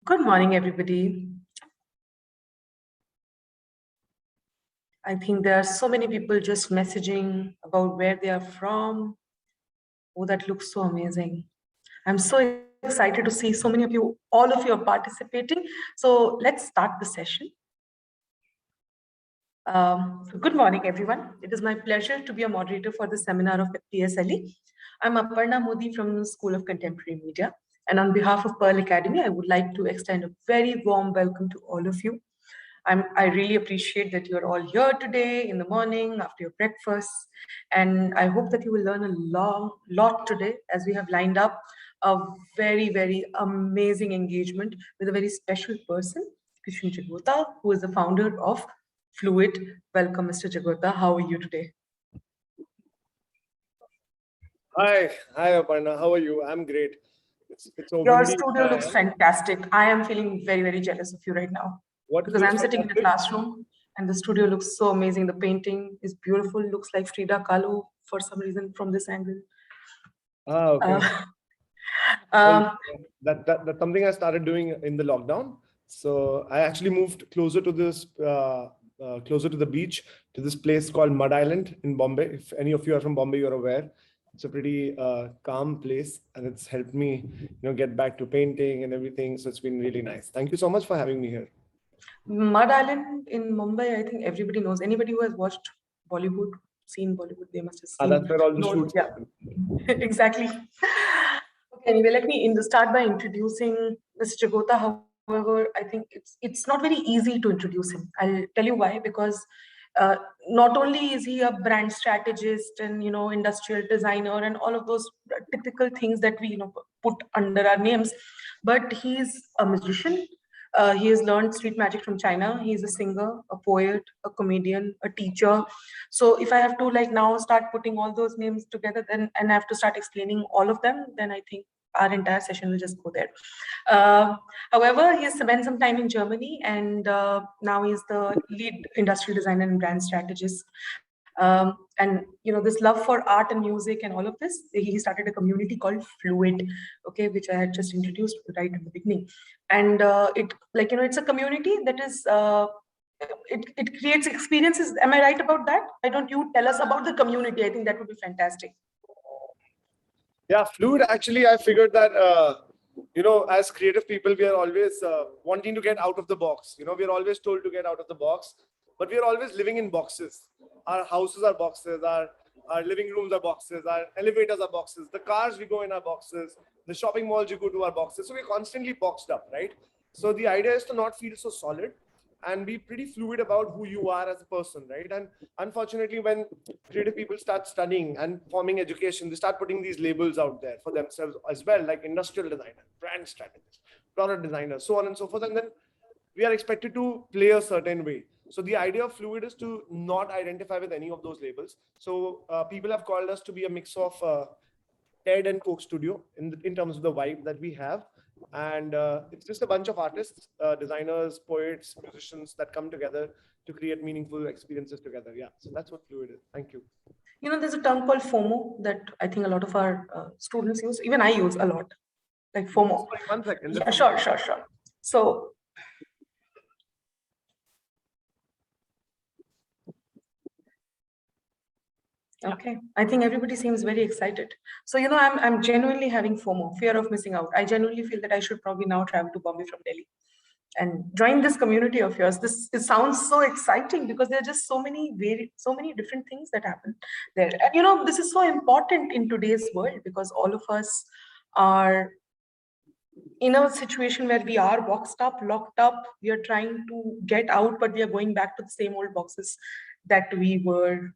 Good morning, everybody. I think there are so many people just messaging about where they are from. Oh, that looks so amazing. I'm so excited to see so many of you, all of you are participating. So let's start the session. Good morning, everyone. It is my pleasure to be a moderator for the seminar of PSLE. I'm Aparna Modi from the School of Contemporary Media. And on behalf of Pearl Academy, I would like to extend a very warm welcome to all of you. I really appreciate that you're all here today in the morning after your breakfast. And I hope that you will learn a lot today as we have lined up a very, very amazing engagement with a very special person, Krishna Jagota, who is the founder of Fluid. Welcome, Mr. Jagota. How are you today? Hi, Aparna. How are you? I'm great. It's Your windy. studio looks fantastic. I am feeling very, very jealous of you right now because I'm sitting in the classroom and the studio looks so amazing. The painting is beautiful. Looks like Frida Kahlo for some reason from this angle. Okay. Well, That's something I started doing in the lockdown. So I actually moved closer to closer to the beach, to this place called Mud Island in Bombay. If any of you are from Bombay, you're aware. It's a pretty calm place, and it's helped me, get back to painting and everything. So it's been really nice. Thank you so much for having me here. Mud Island in Mumbai, I think everybody knows. Anybody who has watched Bollywood, seen Bollywood, they must have seen. That's where all the shoots happen. Exactly. Okay, anyway, let me start by introducing Mr. Jagota. However, I think it's not very easy to introduce him. I'll tell you why. Because not only is he a brand strategist and industrial designer and all of those typical things that we put under our names, but he's a musician. He has learned street magic from China. He's a singer, a poet, a comedian, a teacher. So if I have to now start putting all those names together, and I have to start explaining all of them, then I think our entire session will just go there. However, he has spent some time in Germany, and now he's the lead industrial designer and brand strategist. And this love for art and music and all of this, he started a community called Fluid, okay, which I had just introduced right in the beginning. And it's a community that is it creates experiences. Am I right about that? Why don't you tell us about the community? I think that would be fantastic. Yeah, Fluid, actually, I figured that, as creative people, we are always wanting to get out of the box. We are always told to get out of the box, but we are always living in boxes. Our houses are boxes, our living rooms are boxes, our elevators are boxes, the cars we go in are boxes, the shopping malls you go to are boxes. So we're constantly boxed up, right? So the idea is to not feel so solid and be pretty fluid about who you are as a person, right? And unfortunately, when creative people start studying and forming education, they start putting these labels out there for themselves as well, like industrial designer, brand strategist, product designer, so on and so forth. And then we are expected to play a certain way. So the idea of Fluid is to not identify with any of those labels. So people have called us to be a mix of TED and Coke Studio in terms of the vibe that we have. And it's just a bunch of artists, designers, poets, musicians that come together to create meaningful experiences together. Yeah, so that's what Fluid is. Thank you. There's a term called FOMO that I think a lot of our students use. Even I use a lot, like FOMO. Sorry, 1 second. Yeah, sure. So okay, I think everybody seems very excited. So I'm genuinely having FOMO, fear of missing out. I genuinely feel that I should probably now travel to Bombay from Delhi and join this community of yours. It sounds so exciting because there are just so many different things that happen there. And this is so important in today's world because all of us are in a situation where we are boxed up, locked up. We are trying to get out, but we are going back to the same old boxes that we were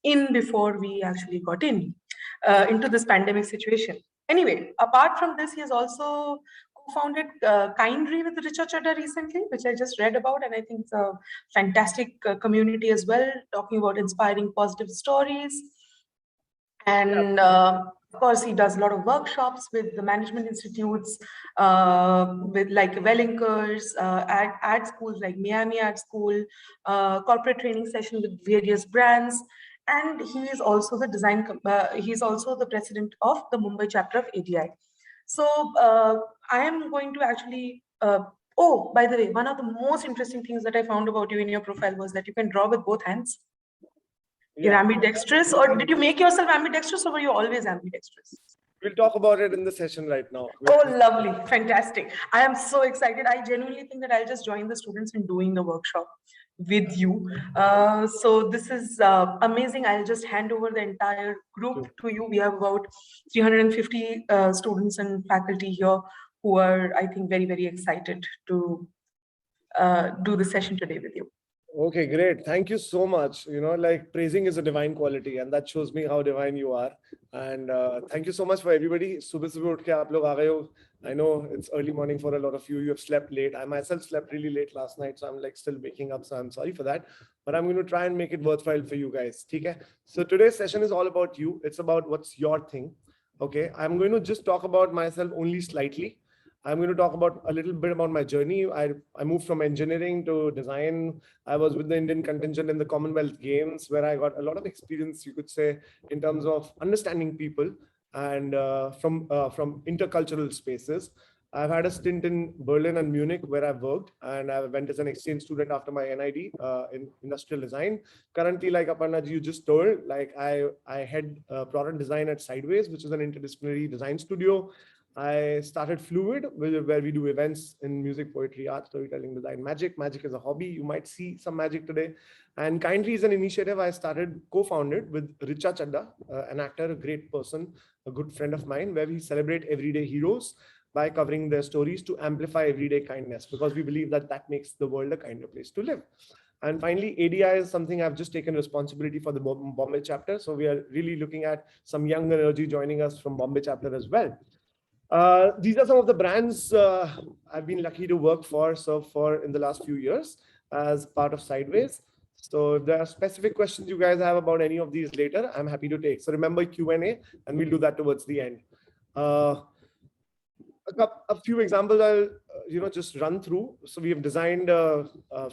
in before we actually got into this pandemic situation. Anyway, apart from this, he has also co-founded Kindry with Richa Chadha recently, which I just read about, and I think it's a fantastic community as well, talking about inspiring positive stories. And of course, he does a lot of workshops with the management institutes, with like Wellinkers, ad schools like Miami Ad School, corporate training session with various brands. And he is also he's also the president of the Mumbai chapter of ADI. So I am going to actually Oh, by the way, one of the most interesting things that I found about you in your profile was that you can draw with both hands. You're Yeah, ambidextrous, or did you make yourself ambidextrous, or were you always ambidextrous? we'll talk about it in the session right now. Oh, lovely. Fantastic. I am so excited. I genuinely think that I'll just join the students in doing the workshop with you. So this is amazing. I'll just hand over the entire group to you. We have about 350 students and faculty here who are, I think, very, very excited to do the session today with you. Okay, great. Thank you so much. You know, like praising is a divine quality, and that shows me how divine you are. And thank you so much for everybody. Subah subah uthe aap log aa gaye ho. I know it's early morning for a lot of you. You have slept late. I myself slept really late last night, so I'm like still waking up. So I'm sorry for that. But I'm going to try and make it worthwhile for you guys. Okay? So today's session is all about you. It's about what's your thing. Okay. I'm going to just talk about myself only slightly. I'm going to talk about a little bit about my journey. I moved from engineering to design. I was with the Indian contingent in the Commonwealth Games, where I got a lot of experience, you could say, in terms of understanding people and from intercultural spaces. I've had a stint in Berlin and Munich where I've worked, and I went as an exchange student after my NID in industrial design. Currently, like Aparna ji, you just told, like I head product design at Sideways, which is an interdisciplinary design studio. I started Fluid, where we do events in music, poetry, art, storytelling, design, magic. Magic is a hobby. You might see some magic today. And Kindly is an initiative I started, co-founded with Richa Chadda, an actor, a great person, a good friend of mine, where we celebrate everyday heroes by covering their stories to amplify everyday kindness, because we believe that that makes the world a kinder place to live. And finally, ADI is something I've just taken responsibility for the Bombay chapter. So we are really looking at some young energy joining us from Bombay chapter as well. These are some of the brands I've been lucky to work for, serve for in the last few years as part of Sideways. So if there are specific questions you guys have about any of these later, I'm happy to take. So remember Q&A, and we'll do that towards the end. A few examples I'll just run through. So we have designed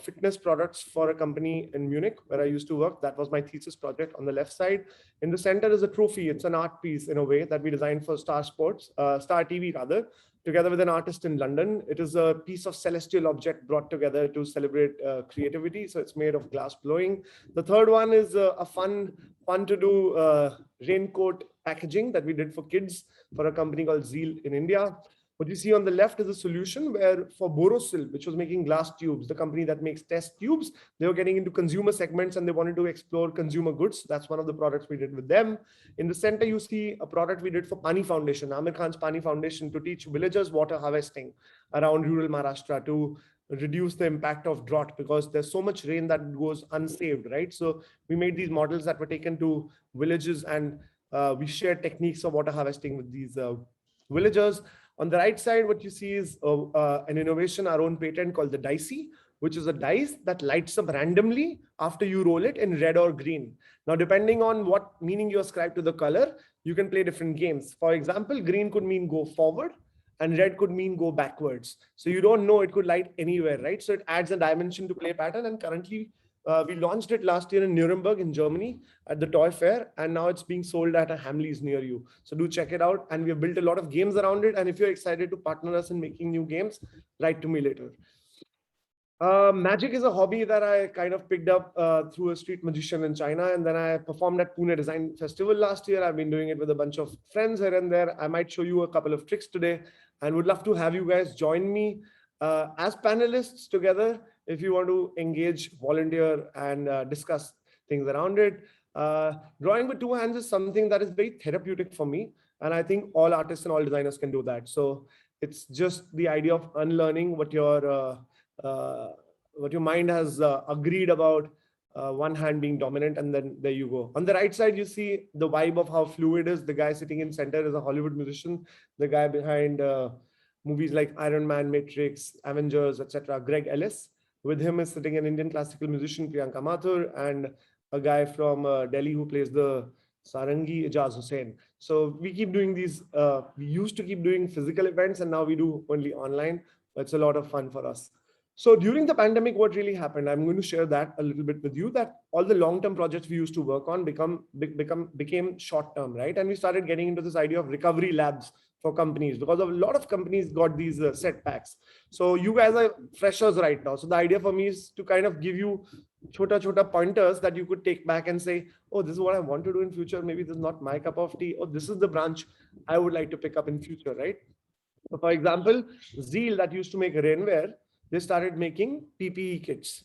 fitness products for a company in Munich where I used to work. That was my thesis project on the left side. In the center is a trophy. It's an art piece in a way that we designed for Star TV rather, together with an artist in London. It is a piece of celestial object brought together to celebrate creativity. So it's made of glass blowing. The third one is a fun to do raincoat packaging that we did for kids for a company called Zeal in India. What you see on the left is a solution where for Borosil, which was making glass tubes, the company that makes test tubes, they were getting into consumer segments and they wanted to explore consumer goods. That's one of the products we did with them. In the center, you see a product we did for Pani Foundation, Amir Khan's Pani Foundation, to teach villagers water harvesting around rural Maharashtra to reduce the impact of drought, because there's so much rain that goes unsaved, right? So we made these models that were taken to villages, and we shared techniques of water harvesting with these villagers. On the right side, what you see is an innovation, our own patent called the Dicey, which is a dice that lights up randomly after you roll it in red or green. Now, depending on what meaning you ascribe to the color, you can play different games. For example, green could mean go forward and red could mean go backwards. So you don't know, it could light anywhere, right? So it adds a dimension to play pattern. And currently, we launched it last year in Nuremberg in Germany at the toy fair, and now it's being sold at a Hamleys near you. So do check it out. And we have built a lot of games around it. And if you're excited to partner us in making new games, write to me later. Magic is a hobby that I kind of picked up through a street magician in China. And then I performed at Pune Design Festival last year. I've been doing it with a bunch of friends here and there. I might show you a couple of tricks today and would love to have you guys join me as panelists together if you want to engage, volunteer, and discuss things around it. Drawing with two hands is something that is very therapeutic for me. And I think all artists and all designers can do that. So it's just the idea of unlearning what your mind has agreed about, one hand being dominant, and then there you go. On the right side, you see the vibe of how fluid is. The guy sitting in center is a Hollywood musician. The guy behind movies like Iron Man, Matrix, Avengers, etc., Greg Ellis. With him is sitting an Indian classical musician, Priyanka Mathur, and a guy from Delhi who plays the Sarangi, Ijaz Hussain. So we keep doing these, we used to keep doing physical events, and now we do only online. It's a lot of fun for us. So during the pandemic, what really happened? I'm going to share that a little bit with you, that all the long-term projects we used to work on became short-term, right? And we started getting into this idea of recovery labs for companies, because a lot of companies got these setbacks. So you guys are freshers right now. So the idea for me is to kind of give you chota pointers that you could take back and say, oh, this is what I want to do in future. Maybe this is not my cup of tea, or this is the branch I would like to pick up in future, right? So for example, Zeal, that used to make rainwear, they started making PPE kits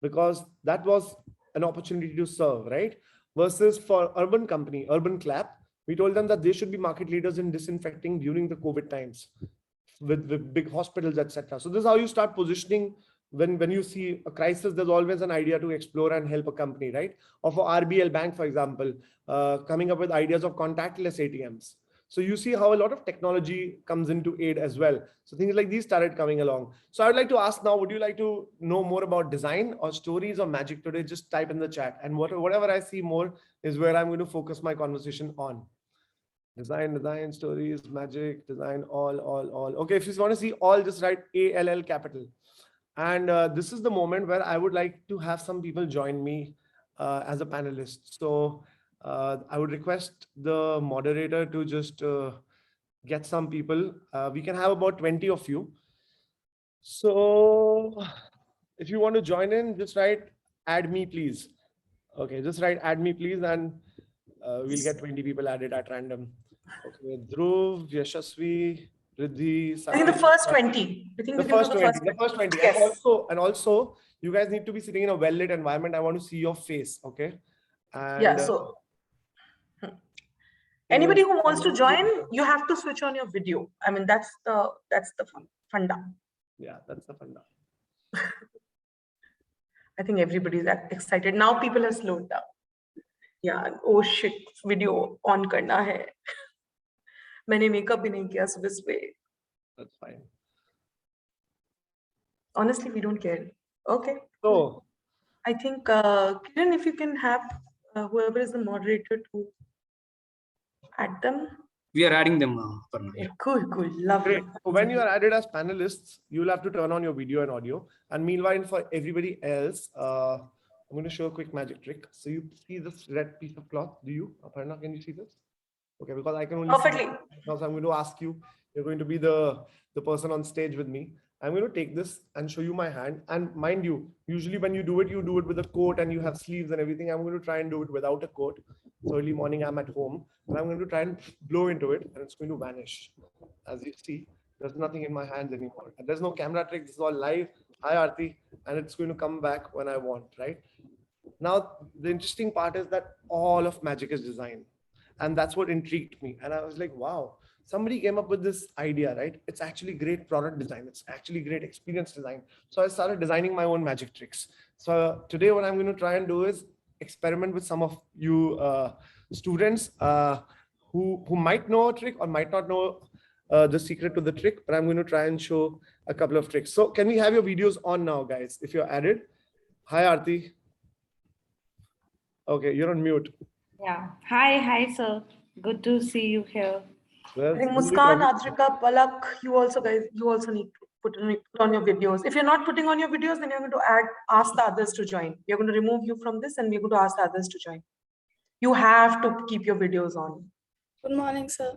because that was an opportunity to serve, right? Versus for Urban company, Urban Clap, we told them that they should be market leaders in disinfecting during the COVID times with big hospitals, etc. So this is how you start positioning. When you see a crisis, there's always an idea to explore and help a company, right? Or for RBL Bank, for example, coming up with ideas of contactless ATMs. So you see how a lot of technology comes into aid as well. So things like these started coming along. So I would like to ask now, would you like to know more about design or stories or magic today? Just type in the chat, and whatever I see more is where I'm going to focus my conversation on. Design, stories, magic, design, all. Okay, if you want to see all, just write ALL capital. And this is the moment where I would like to have some people join me as a panelist. So I would request the moderator to just get some people. We can have about 20 of you. So if you want to join in, just write add me, please. Okay, just write add me, please, and we'll get 20 people added at random. Okay, Dhruv, Yashasvi, Riddhi. I think the first 20. I think The first 20. Yes. And also, you guys need to be sitting in a well-lit environment. I want to see your face, okay? And, yeah, so anybody who wants to join, you have to switch on your video. I mean, that's the funda. Yeah, that's the funda. I think everybody's excited. Now people have slowed down. Yeah, oh shit, video on karna hai. मैंने makeup भी नहीं किया सुबह. That's fine. Honestly, we don't care. Okay. So I think, Kiran, if you can have whoever is the moderator to add them. We are adding them. Yeah, cool, lovely. great. So when you are added as panelists, you'll have to turn on your video and audio. And meanwhile, for everybody else, I'm going to show a quick magic trick. So you see this red piece of cloth? Do you, Aparna, can you see this? Okay, because I can only Perfectly. Now, so I'm going to ask you, you're going to be the person on stage with me. I'm going to take this and show you my hand. And mind you, usually when you do it with a coat and you have sleeves and everything. I'm going to try and do it without a coat. So early morning, I'm at home and I'm going to try and blow into it and it's going to vanish. As you see, there's nothing in my hands anymore. And there's no camera trick. This is all live. Hi, Aarti. And it's going to come back when I want, right? Now, the interesting part is that all of magic is design. And that's what intrigued me. And I was like, wow, somebody came up with this idea, right? It's actually great product design. It's actually great experience design. So I started designing my own magic tricks. So today what I'm going to try and do is experiment with some of you students who might know a trick or might not know the secret to the trick, but I'm going to try and show a couple of tricks. So can we have your videos on now, guys, if you're added? Hi, Aarti. Okay, you're on mute. Yeah. Hi, sir. Good to see you here. Well, I think Muskan, Adrika, Palak, you also need to put on your videos. If you're not putting on your videos, then you're going to ask the others to join. We're going to remove you from this and we're going to ask the others to join. You have to keep your videos on. Good morning, sir.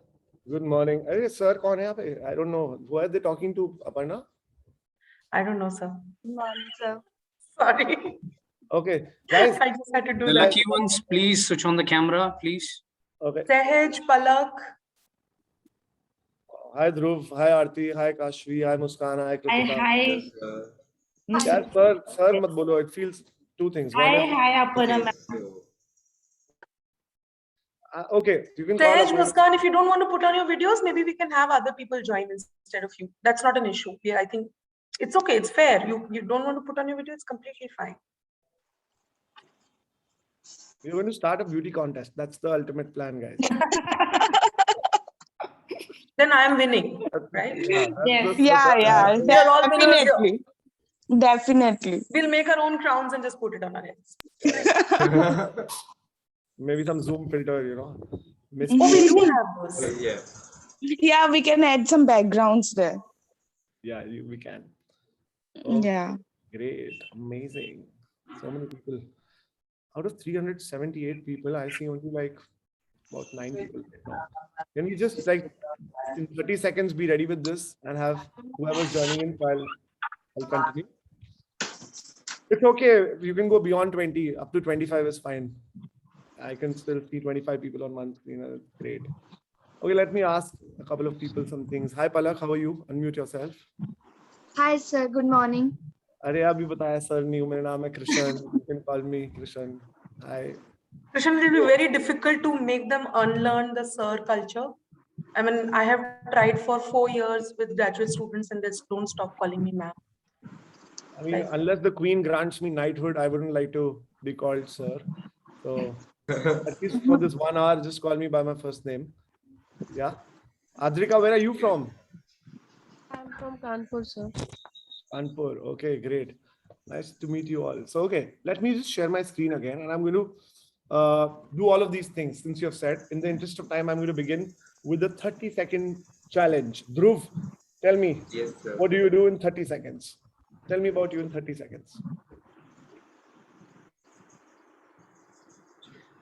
Good morning. Hey, sir, kaun hai yahan pe? I don't know. Who are they talking to, Aparna? I don't know, sir. Good morning, sir. Sorry. Okay, guys. I just had to do The that. lucky ones, please switch on the camera, please. Okay. Sahaj, Palak. Hi, Dhruv. Hi, Aarti. Hi, Kashvi. Hi, Muskan. Hi, Kritika. Hi. Yeah, sir, mat bolo. It feels two things. One is- Hi, Aparna ma'am. Okay, you can call Sahaj, Aparna. Muskan, if you don't want to put on your videos, maybe we can have other people join instead of you. That's not an issue. Yeah, I think it's okay. It's fair. You don't want to put on your video. It's completely fine. We're going to start a beauty contest. That's the ultimate plan, guys. Then I am winning, right? Yes. Yeah. You're all winners. Definitely. We'll make our own crowns and just put it on our heads. Maybe some Zoom filter, you know. Oh, we do have those. Yeah, we can add some backgrounds there. Yeah, we can. Oh, Yeah. great. Amazing. So many people. Out of 378 people, I see only like about 9 people right now. Can we just like in 30 seconds be ready with this and have whoever's joining in, so I'll continue. It's okay. You can go beyond 20. Up to 25 is fine. I can still see 25 people on one screen. That's great. Okay, let me ask a couple of people some things. Hi, Palak. How are you? Unmute yourself. Hi, sir. Good morning. अरे अभी बताया sir नहीं हूँ मेरा नाम है Krishna. You can call me Krishan. Hi. Krishan, it will be very difficult to make them unlearn the sir culture. I mean, I have tried for 4 years with graduate students and they don't stop calling me ma'am. I mean, unless the Queen grants me knighthood, I wouldn't like to be called sir. So at least for this 1 hour, just call me by my first name. Yeah. Adrika, where are you from? I'm from Kanpur, sir. Kanpur. Okay, great. Nice to meet you all. So, okay, let me just share my screen again, and I'm going to do all of these things since you have said. In the interest of time, I'm going to begin with the 30-second challenge. Dhruv, tell me, Yes, sir. what do you do in 30 seconds? Tell me about you in 30 seconds.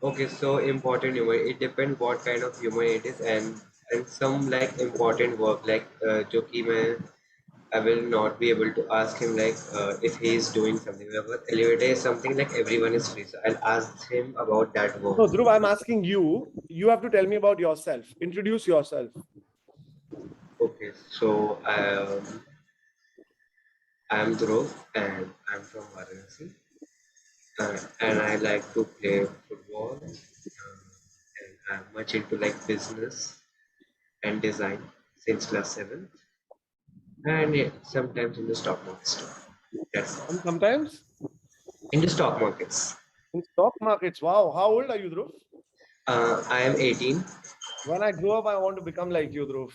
Okay, so important humor. It depends what kind of humor it is, and some like important work like जो कि I will not be able to ask him like if he is doing something. But elevator is something like everyone is free, so I'll ask him about that work. No, Dhruv, I'm asking you. You have to tell me about yourself. Introduce yourself. Okay, so I'm Dhruv and I'm from Varanasi. And I like to play football, and I'm much into like business and design since class 7, and yeah, sometimes in the stock markets too. That's all. And sometimes In the stock markets. in stock markets. Wow, how old are you, Dhruv? I am 18. When I grow up, I want to become like you, Dhruv.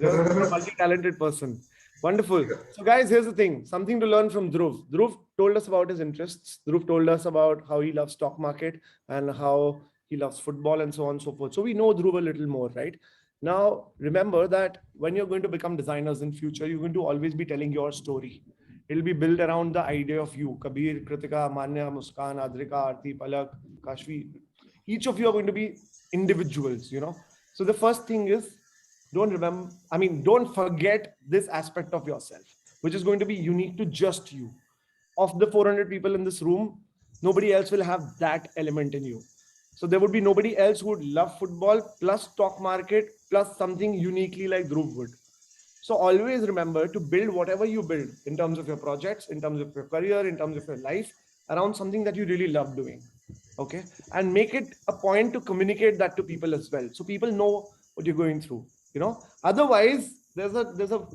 You're a multi-talented person. Wonderful. So, guys, here's the thing. Something to learn from Dhruv. Dhruv told us about his interests. Dhruv told us about how he loves stock market and how he loves football and so on and so forth. So we know Dhruv a little more, right? Now, remember that when you're going to become designers in future, you're going to always be telling your story. It'll be built around the idea of you. Kabir, Kritika, Manya, Muskan, Adrika, Aarti, Palak, Kashvi. Each of you are going to be individuals, you know. So the first thing is, don't forget this aspect of yourself, which is going to be unique to just you. Of the 400 people in this room, nobody else will have that element in you. So there would be nobody else who would love football plus stock market plus something uniquely like Dhruv would. So always remember to build whatever you build in terms of your projects, in terms of your career, in terms of your life, around something that you really love doing. Okay. And make it a point to communicate that to people as well. So people know what you're going through, you know. Otherwise, there's a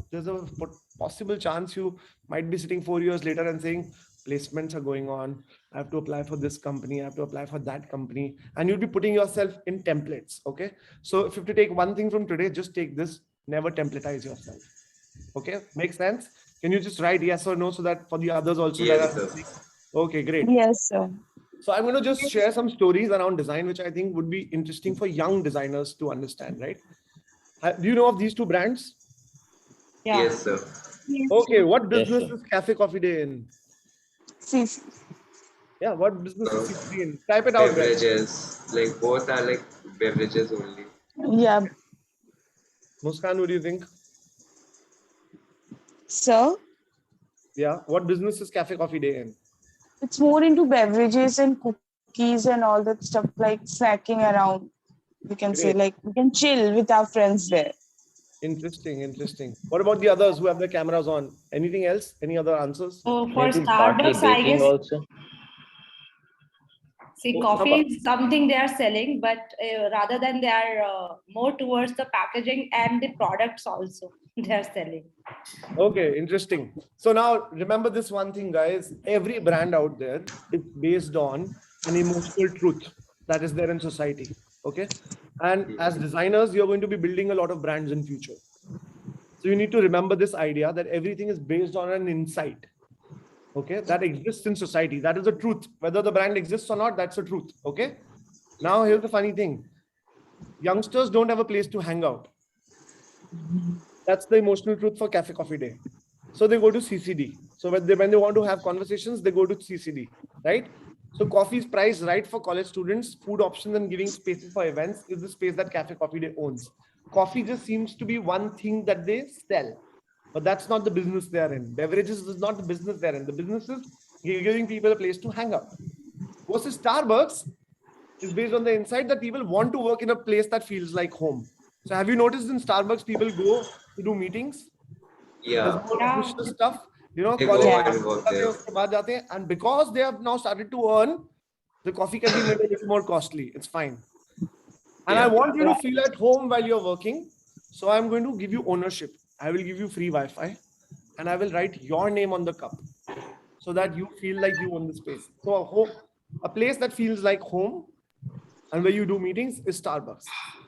possible chance you might be sitting 4 years later and saying, placements are going on. I have to apply for this company. I have to apply for that company. And you'll be putting yourself in templates. Okay. So if you have to take one thing from today, just take this. Never templatize yourself. Okay. Makes sense? Can you just write yes or no so that for the others also? Yes, that sir. Okay, great. Yes, sir. So I'm going to just share some stories around design, which I think would be interesting for young designers to understand, right? Do you know of these two brands? Yeah. Yes, sir. Okay, what Yes, business sir. is Cafe Coffee Day in? CC. Yeah, what business is CCD in? Type it out, guys. Beverages, like both are like beverages only. Yeah, Muskan, what do you think? sir. Yeah, what business is Cafe Coffee Day in? It's more into beverages and cookies and all that stuff, like snacking around. We can say, Great. like, we can chill with our friends there. Interesting, interesting. What about the others who have their cameras on? Anything else? Any other answers? So for Maybe partly Starbucks, I baking guess, also. see, Oh, coffee Starbucks. is something they are selling, but rather than they are more towards the packaging and the products also they are selling. Okay, interesting. So now remember this one thing, guys. Every brand out there is based on an emotional truth that is there in society. Okay. And as designers, you're going to be building a lot of brands in future. So you need to remember this idea that everything is based on an insight. Okay, that exists in society. That is the truth. Whether the brand exists or not, that's the truth. Okay. Now here's the funny thing. Youngsters don't have a place to hang out. That's the emotional truth for Cafe Coffee Day. So they go to CCD. So when they want to have conversations, they go to CCD, right? So coffee is priced right for college students. Food options and giving spaces for events is the space that Cafe Coffee Day owns. Coffee just seems to be one thing that they sell, but that's not the business they're in. Beverages is not the business they're in. The business is giving people a place to hang out. Versus Starbucks is based on the insight that people want to work in a place that feels like home. So have you noticed in Starbucks, people go to do meetings? There's Yeah, more official stuff, you know, they college go Yeah. and work there. उसके बाद जाते हैं, and because they have now started to earn, the coffee can be made a little more costly. It's fine. And I Yeah. want you to feel at home while you're working. So I'm going to give you ownership. I will give you free Wi-Fi and I will write your name on the cup so that you feel like you own the space. So a place that feels like home and where you do meetings is Starbucks.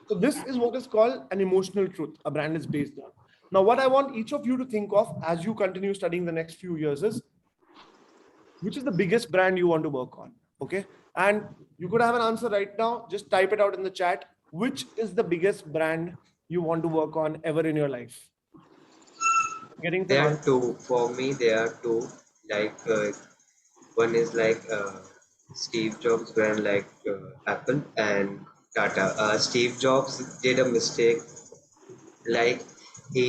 So this is what is called an emotional truth a brand is based on. Now, what I want each of you to think of as you continue studying the next few years is, which is the biggest brand you want to work on? Okay. And you could have an answer right now. Just type it out in the chat. Which is the biggest brand you want to work on ever in your life? Getting There the are two. For me, there are two. Like one is like Steve Jobs brand, like Apple and Tata. Steve Jobs did a mistake. Like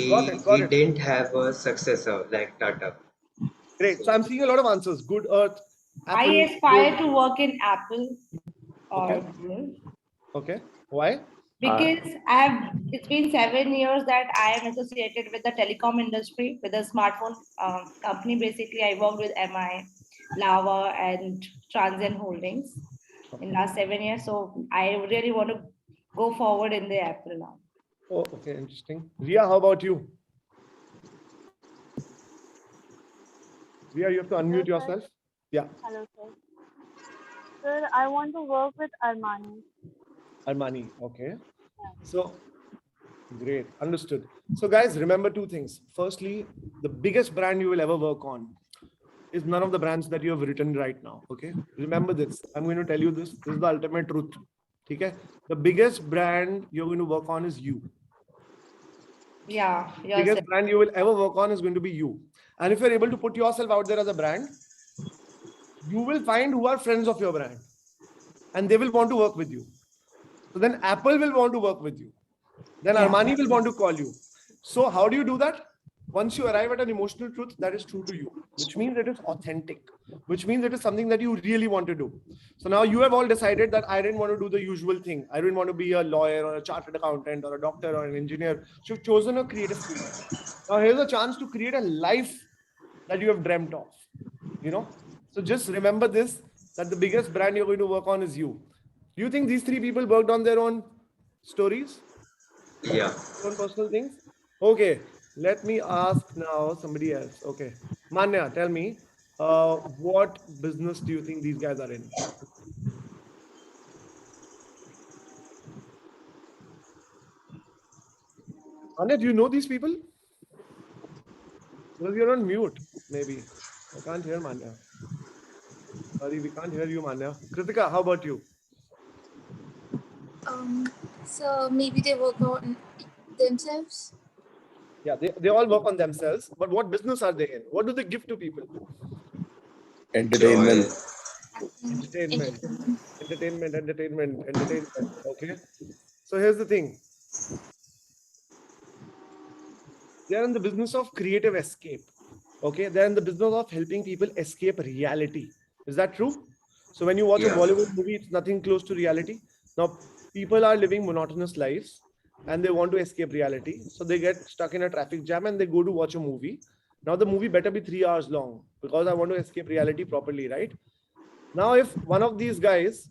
got he it. didn't have a successor like Tata. Great. So I'm seeing a lot of answers. Good Earth. I Apple, aspire to work in Apple or Okay. Google Okay. Why? because it's been 7 years that I am associated with the telecom industry, with the smartphone company. Basically, I worked with MI, Lava, and Transient Holdings in last 7 years. So I really want to go forward in the Apple now. Oh, okay. Interesting. Ria, how about you? Ria, you have to unmute Hello, sir. yourself. Yeah. Hello, sir. Sir, I want to work with Armani. Armani. Okay. So great. Understood. So guys, remember two things. Firstly, the biggest brand you will ever work on is none of the brands that you have written right now. Okay. Remember this. I'm going to tell you this. This is the ultimate truth. Okay. The biggest brand you're going to work on is you. Yeah, Biggest yourself. brand you will ever work on is going to be you. And if you're able to put yourself out there as a brand, you will find who are friends of your brand and they will want to work with you. So then Apple will want to work with you. Then Yeah. Armani will want to call you. So how do you do that? Once you arrive at an emotional truth that is true to you, which means it is authentic, which means it is something that you really want to do. So now you have all decided that I didn't want to do the usual thing. I didn't want to be a lawyer or a chartered accountant or a doctor or an engineer. So you've chosen a creative field. Now here's a chance to create a life that you have dreamt of, you know? So just remember this, that the biggest brand you're going to work on is you. Do you think these three people worked on their own stories? Yeah. Own personal things? Okay, let me ask now somebody else. Okay, Manya, tell me, what business do you think these guys are in? Manya, do you know these people? Because you're on mute, maybe. I can't hear Manya. Sorry, we can't hear you, Manya. Kritika, how about you? So maybe they work on themselves. Yeah, they all work on themselves, but what business are they in? What do they give to people? Entertainment. Entertainment. Okay. So here's the thing. They're in the business of creative escape. Okay. They're in the business of helping people escape reality. Is that true? So when you watch a Yeah. Bollywood movie, it's nothing close to reality. Now, people are living monotonous lives and they want to escape reality. So they get stuck in a traffic jam and they go to watch a movie. Now the movie better be 3 hours long because I want to escape reality properly, right? Now, if one of these guys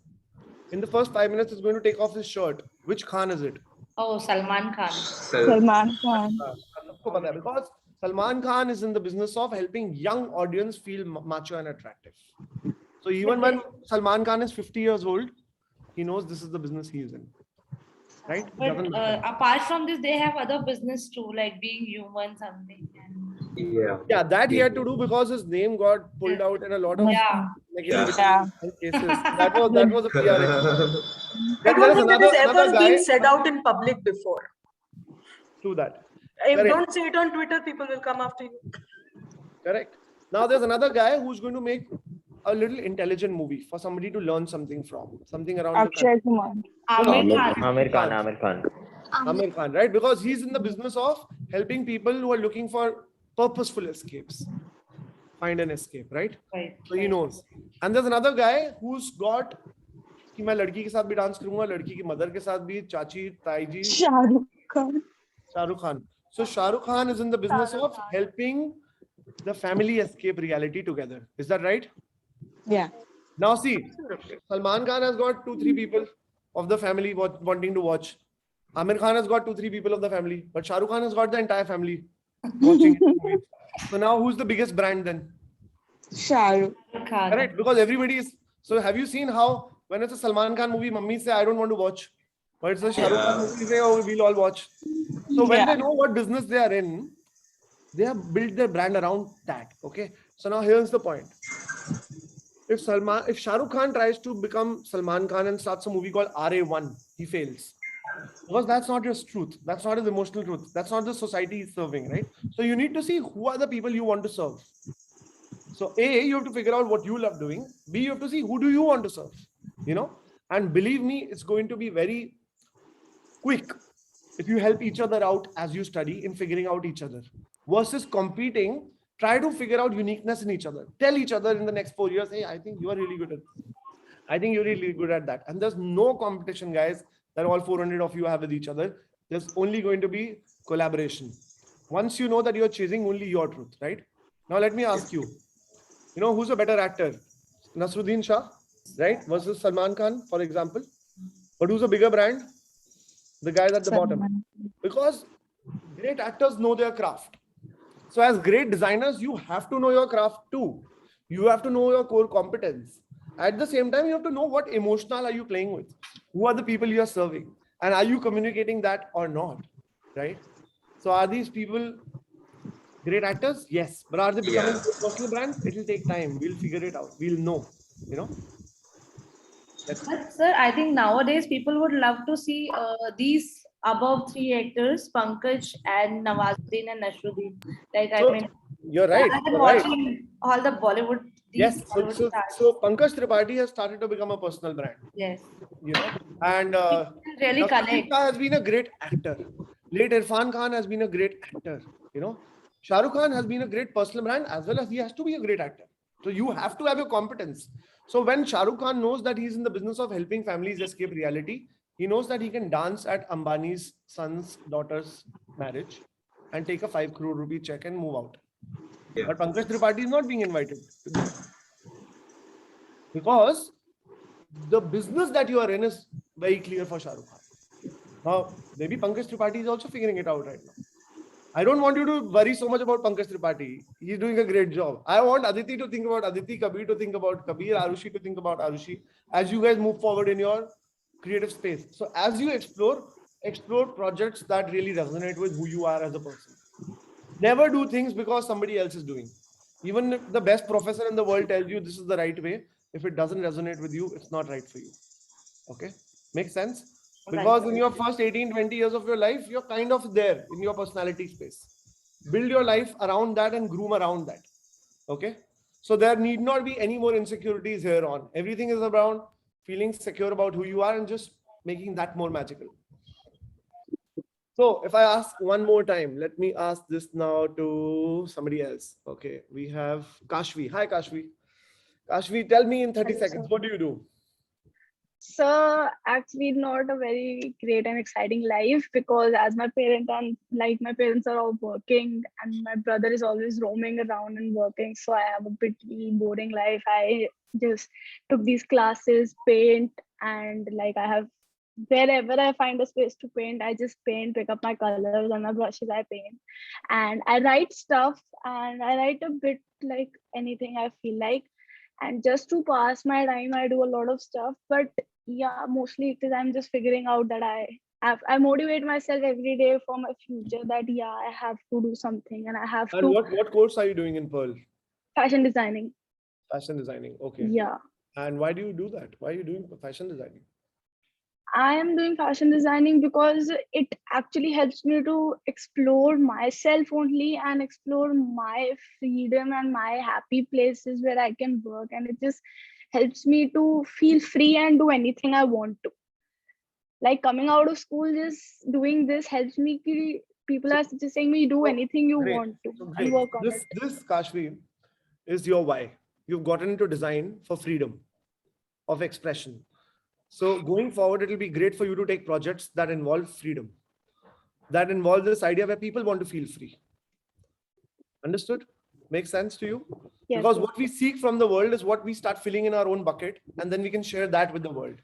in the first 5 minutes is going to take off his shirt, which Khan is it? Oh, Salman Khan. Salman Khan. Because Salman Khan is in the business of helping young audience feel macho and attractive. So even when Salman Khan is 50 years old, he knows this is the business he is in. Right? It But doesn't matter. apart from this, they have other business too, like being human something. Yeah. Yeah, that he had to do because his name got pulled out in a lot of Yeah. negative Yeah. cases. That was a PR. I Then there don't is think that has another ever guy been said out in public before. to that. If Correct. don't say it on Twitter, people will come after you. Correct. Now there's another guy who's going to make a little intelligent movie for somebody to learn something from, something around the country. Akshay Kumar. Amir Khan. Amir Khan, right? Because he's in the business of helping people who are looking for purposeful escapes. Find an escape, right? Right. So he knows. And there's another guy who's got कि मैं लड़की के साथ भी dance करूंगा, लड़की की mother के साथ भी, चाची, ताई जी. Shahrukh Khan. Shahrukh Khan. So Shahrukh Khan is in the business of helping the family escape reality together. Is that right? Yeah. Now see, Salman Khan has got 2-3 people of the family wanting to watch. Amir Khan has got 2-3 people of the family, but Shah Rukh Khan has got the entire family watching it. So now who's the biggest brand then? Shahrukh. Khan. Correct, because everybody is. So have you seen how when it's a Salman Khan movie, mummy say I don't want to watch, but it's a Shah Rukh Khan movie, say oh we'll all watch. So when they know what business they are in, they have built their brand around that. Okay. So now here's the point. If Shah Rukh Khan tries to become Salman Khan and starts a movie called RA1, he fails. Because that's not his truth. That's not his emotional truth. That's not the society he's serving, right? So you need to see who are the people you want to serve. So A, you have to figure out what you love doing. B, you have to see who do you want to serve, you know? And believe me, it's going to be very quick if you help each other out as you study in figuring out each other. Versus competing, try to figure out uniqueness in each other. Tell each other in the next 4 years, hey, I think you are really good at this. I think you're really good at that. And there's no competition, guys, that all 400 of you have with each other. There's only going to be collaboration. Once you know that you're chasing only your truth, right? Now let me ask you, you know, who's a better actor? Nasruddin Shah, right? Versus Salman Khan, for example. But who's a bigger brand? The guys at the bottom. Because great actors know their craft. So as great designers, you have to know your craft too. You have to know your core competence. At the same time, you have to know what emotional are you playing with? Who are the people you are serving? And are you communicating that or not? Right? So are these people great actors? Yes. But are they becoming personal brands? It will take time. We'll figure it out. We'll know, you know. But sir, I think nowadays people would love to see these above 3 actors, Pankaj and Nawazuddin and Nasruddin. Like So, I mean, you're right. I've been You're right. watching all the Bollywood. Yes. Bollywood stars. So Pankaj Tripathi has started to become a personal brand. Yes. You know, and Really Nasruddin connect. Shah has been a great actor. Late Irfan Khan has been a great actor. You know, Shah Rukh Khan has been a great personal brand as well as he has to be a great actor. So you have to have your competence. So when Shah Rukh Khan knows that he's in the business of helping families escape reality, he knows that he can dance at Ambani's son's daughter's marriage and take a 5 crore rupee check and move out. Yeah. But Pankaj Tripathi is not being invited because the business that you are in is very clear for Shah Rukh Khan. Now, maybe Pankaj Tripathi is also figuring it out right now. I don't want you to worry so much about Pankaj Tripathi. He's doing a great job. I want Aditi to think about Aditi, Kabir to think about Kabir, Arushi to think about Arushi as you guys move forward in your creative space. So as you explore projects that really resonate with who you are as a person. Never do things because somebody else is doing. Even if the best professor in the world tells you this is the right way, if it doesn't resonate with you, it's not right for you. Okay? Makes sense? Because in your first 18, 20 years of your life, you're kind of there in your personality space. Build your life around that and groom around that. Okay? So there need not be any more insecurities here on. Everything is around feeling secure about who you are and just making that more magical. So if I ask one more time, let me ask this now to somebody else. Okay, we have Kashvi. Hi, Kashvi. Kashvi, tell me in 30 seconds, what do you do? So actually not a very great and exciting life because as my parents are all working and my brother is always roaming around and working. So I have a pretty boring life. I just took these classes, paint, and like I have wherever I find a space to paint, I just paint, pick up my colors and my brushes, I paint. And I write stuff and I write a bit like anything I feel like. And just to pass my time, I do a lot of stuff. But yeah, mostly because I'm just figuring out that I motivate myself every day for my future that yeah, I have to do something and I have And to. what course are you doing in Pearl? Fashion designing. Fashion designing. Okay. Yeah. And why do you do that? Why are you doing fashion designing? I am doing fashion designing because it actually helps me to explore myself only and explore my freedom and my happy places where I can work. And it just helps me to feel free and do anything I want to. Like coming out of school, just doing this helps me. People are just saying me, do anything you Great. want to So and great. work on it. This Kashvi is your why. You've gotten into design for freedom of expression. So going forward, it'll be great for you to take projects that involve freedom, that involve this idea where people want to feel free. Understood? Makes sense to you? Yes, Because yes. what we seek from the world is what we start filling in our own bucket, and then we can share that with the world.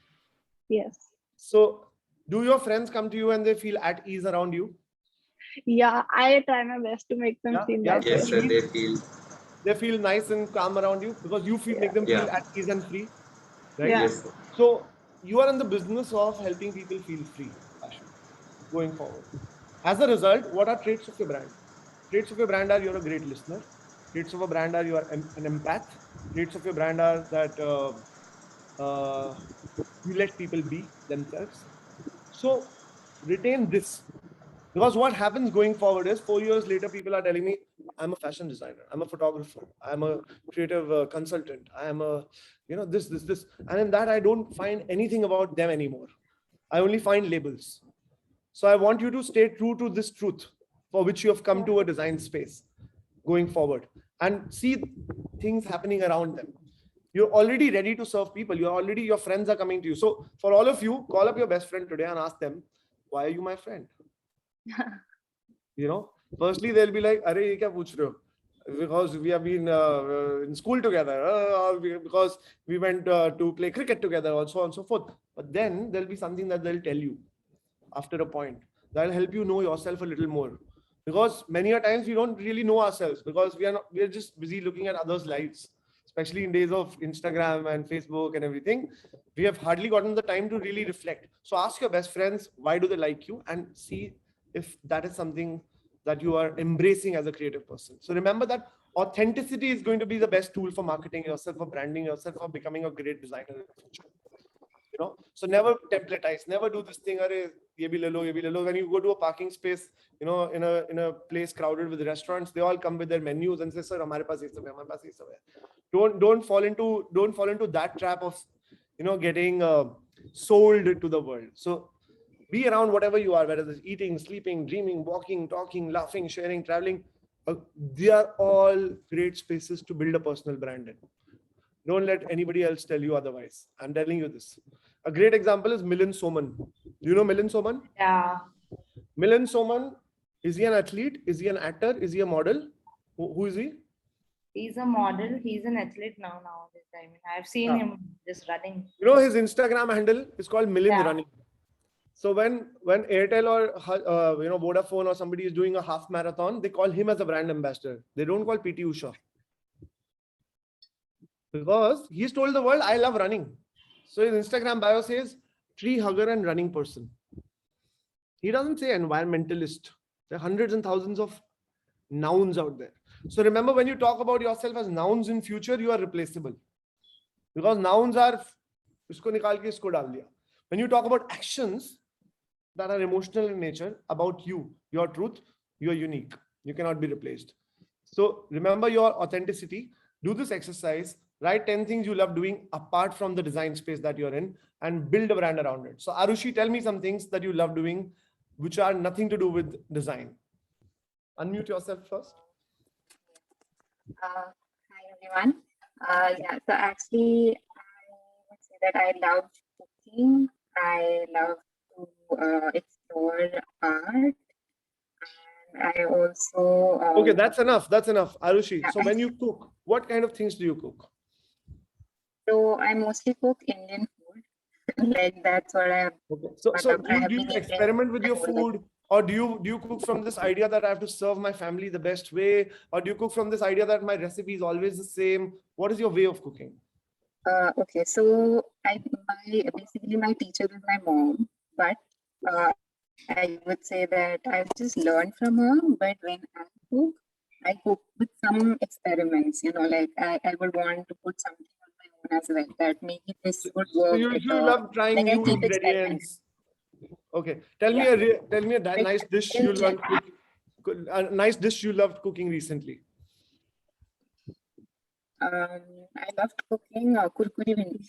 Yes. So do your friends come to you and they feel at ease around you? Yeah, I try my best to make them Yeah, feel yeah. that Yes, way. sir. They feel nice and calm around you because you feel make them feel Yeah. at ease and free, right? Yeah. Yes, sir. So you are in the business of helping people feel free, Ashwin, going forward. As a result, what are traits of your brand? Traits of your brand are you're a great listener. Traits of a brand are you are an empath. Traits of your brand are that you let people be themselves. So retain this. Because what happens going forward is 4 years later, people are telling me, I'm a fashion designer, I'm a photographer, I'm a creative consultant, I am a, this. And in that, I don't find anything about them anymore. I only find labels. So I want you to stay true to this truth for which you have come to a design space going forward and see things happening around them. You're already ready to serve people. Your friends are coming to you. So for all of you, call up your best friend today and ask them, why are you my friend? Firstly, they'll be like, "Arey, ye kya pooch rahe ho?" Because we have been in school together, or because we went to play cricket together, or so on and so forth. But then there'll be something that they'll tell you after a point that'll help you know yourself a little more. Because many a times we don't really know ourselves because we are just busy looking at others' lives, especially in days of Instagram and Facebook and everything. We have hardly gotten the time to really reflect. So ask your best friends, why do they like you, and see if that is something that you are embracing as a creative person. So remember that authenticity is going to be the best tool for marketing yourself, for branding yourself, for becoming a great designer in the future. So never templatize, never do this thing. Arey, ye bhi le lo, ye bhi le lo. When you go to a parking space, in a place crowded with restaurants, they all come with their menus and say, "Sir, hamare paas ye sab hai, hamare paas ye sab hai." Don't fall into that trap of getting sold to the world. So be around whatever you are, whether it's eating, sleeping, dreaming, walking, talking, laughing, sharing, traveling. They are all great spaces to build a personal brand in. Don't let anybody else tell you otherwise. I'm telling you this. A great example is Milind Soman. Do you know Milind Soman? Yeah. Milind Soman, is he an athlete? Is he an actor? Is he a model? Who is he? He's a model. He's an athlete now. Nowadays, I mean, I've seen Yeah. him just running. His Instagram handle is called Milind Running. So when Airtel or Vodafone or somebody is doing a half marathon, they call him as a brand ambassador. They don't call PT Usha. Because he's told the world, I love running. So his Instagram bio says, tree hugger and running person. He doesn't say environmentalist. There are hundreds and thousands of nouns out there. So remember, when you talk about yourself as nouns in future, you are replaceable. Because nouns are, isko nikal ke isko dal diya. When you talk about actions that are emotional in nature, about you, your truth, you are unique. You cannot be replaced. So remember your authenticity. Do this exercise. Write 10 things you love doing apart from the design space that you're in and build a brand around it. So Arushi, tell me some things that you love doing which are nothing to do with design. Unmute yourself first. Hi everyone. Yeah, so actually I would say that I love cooking. I love to explore art. And I also okay, that's enough. That's enough. Arushi. Yeah. So when you cook, what kind of things do you cook? So I mostly cook Indian food. Like that's what I have. Okay. So do you experiment with your food? Or do you cook from this idea that I have to serve my family the best way? Or do you cook from this idea that my recipe is always the same? What is your way of cooking? Okay, so basically my teacher is my mom, but I would say that I've just learned from her. But when I cook with some experiments, like I would want to put something on my own as well, that maybe this would work. So you love trying new ingredients. Okay. Tell me a nice dish you learned. A nice dish you loved cooking recently. I loved cooking kurkuri bhindi.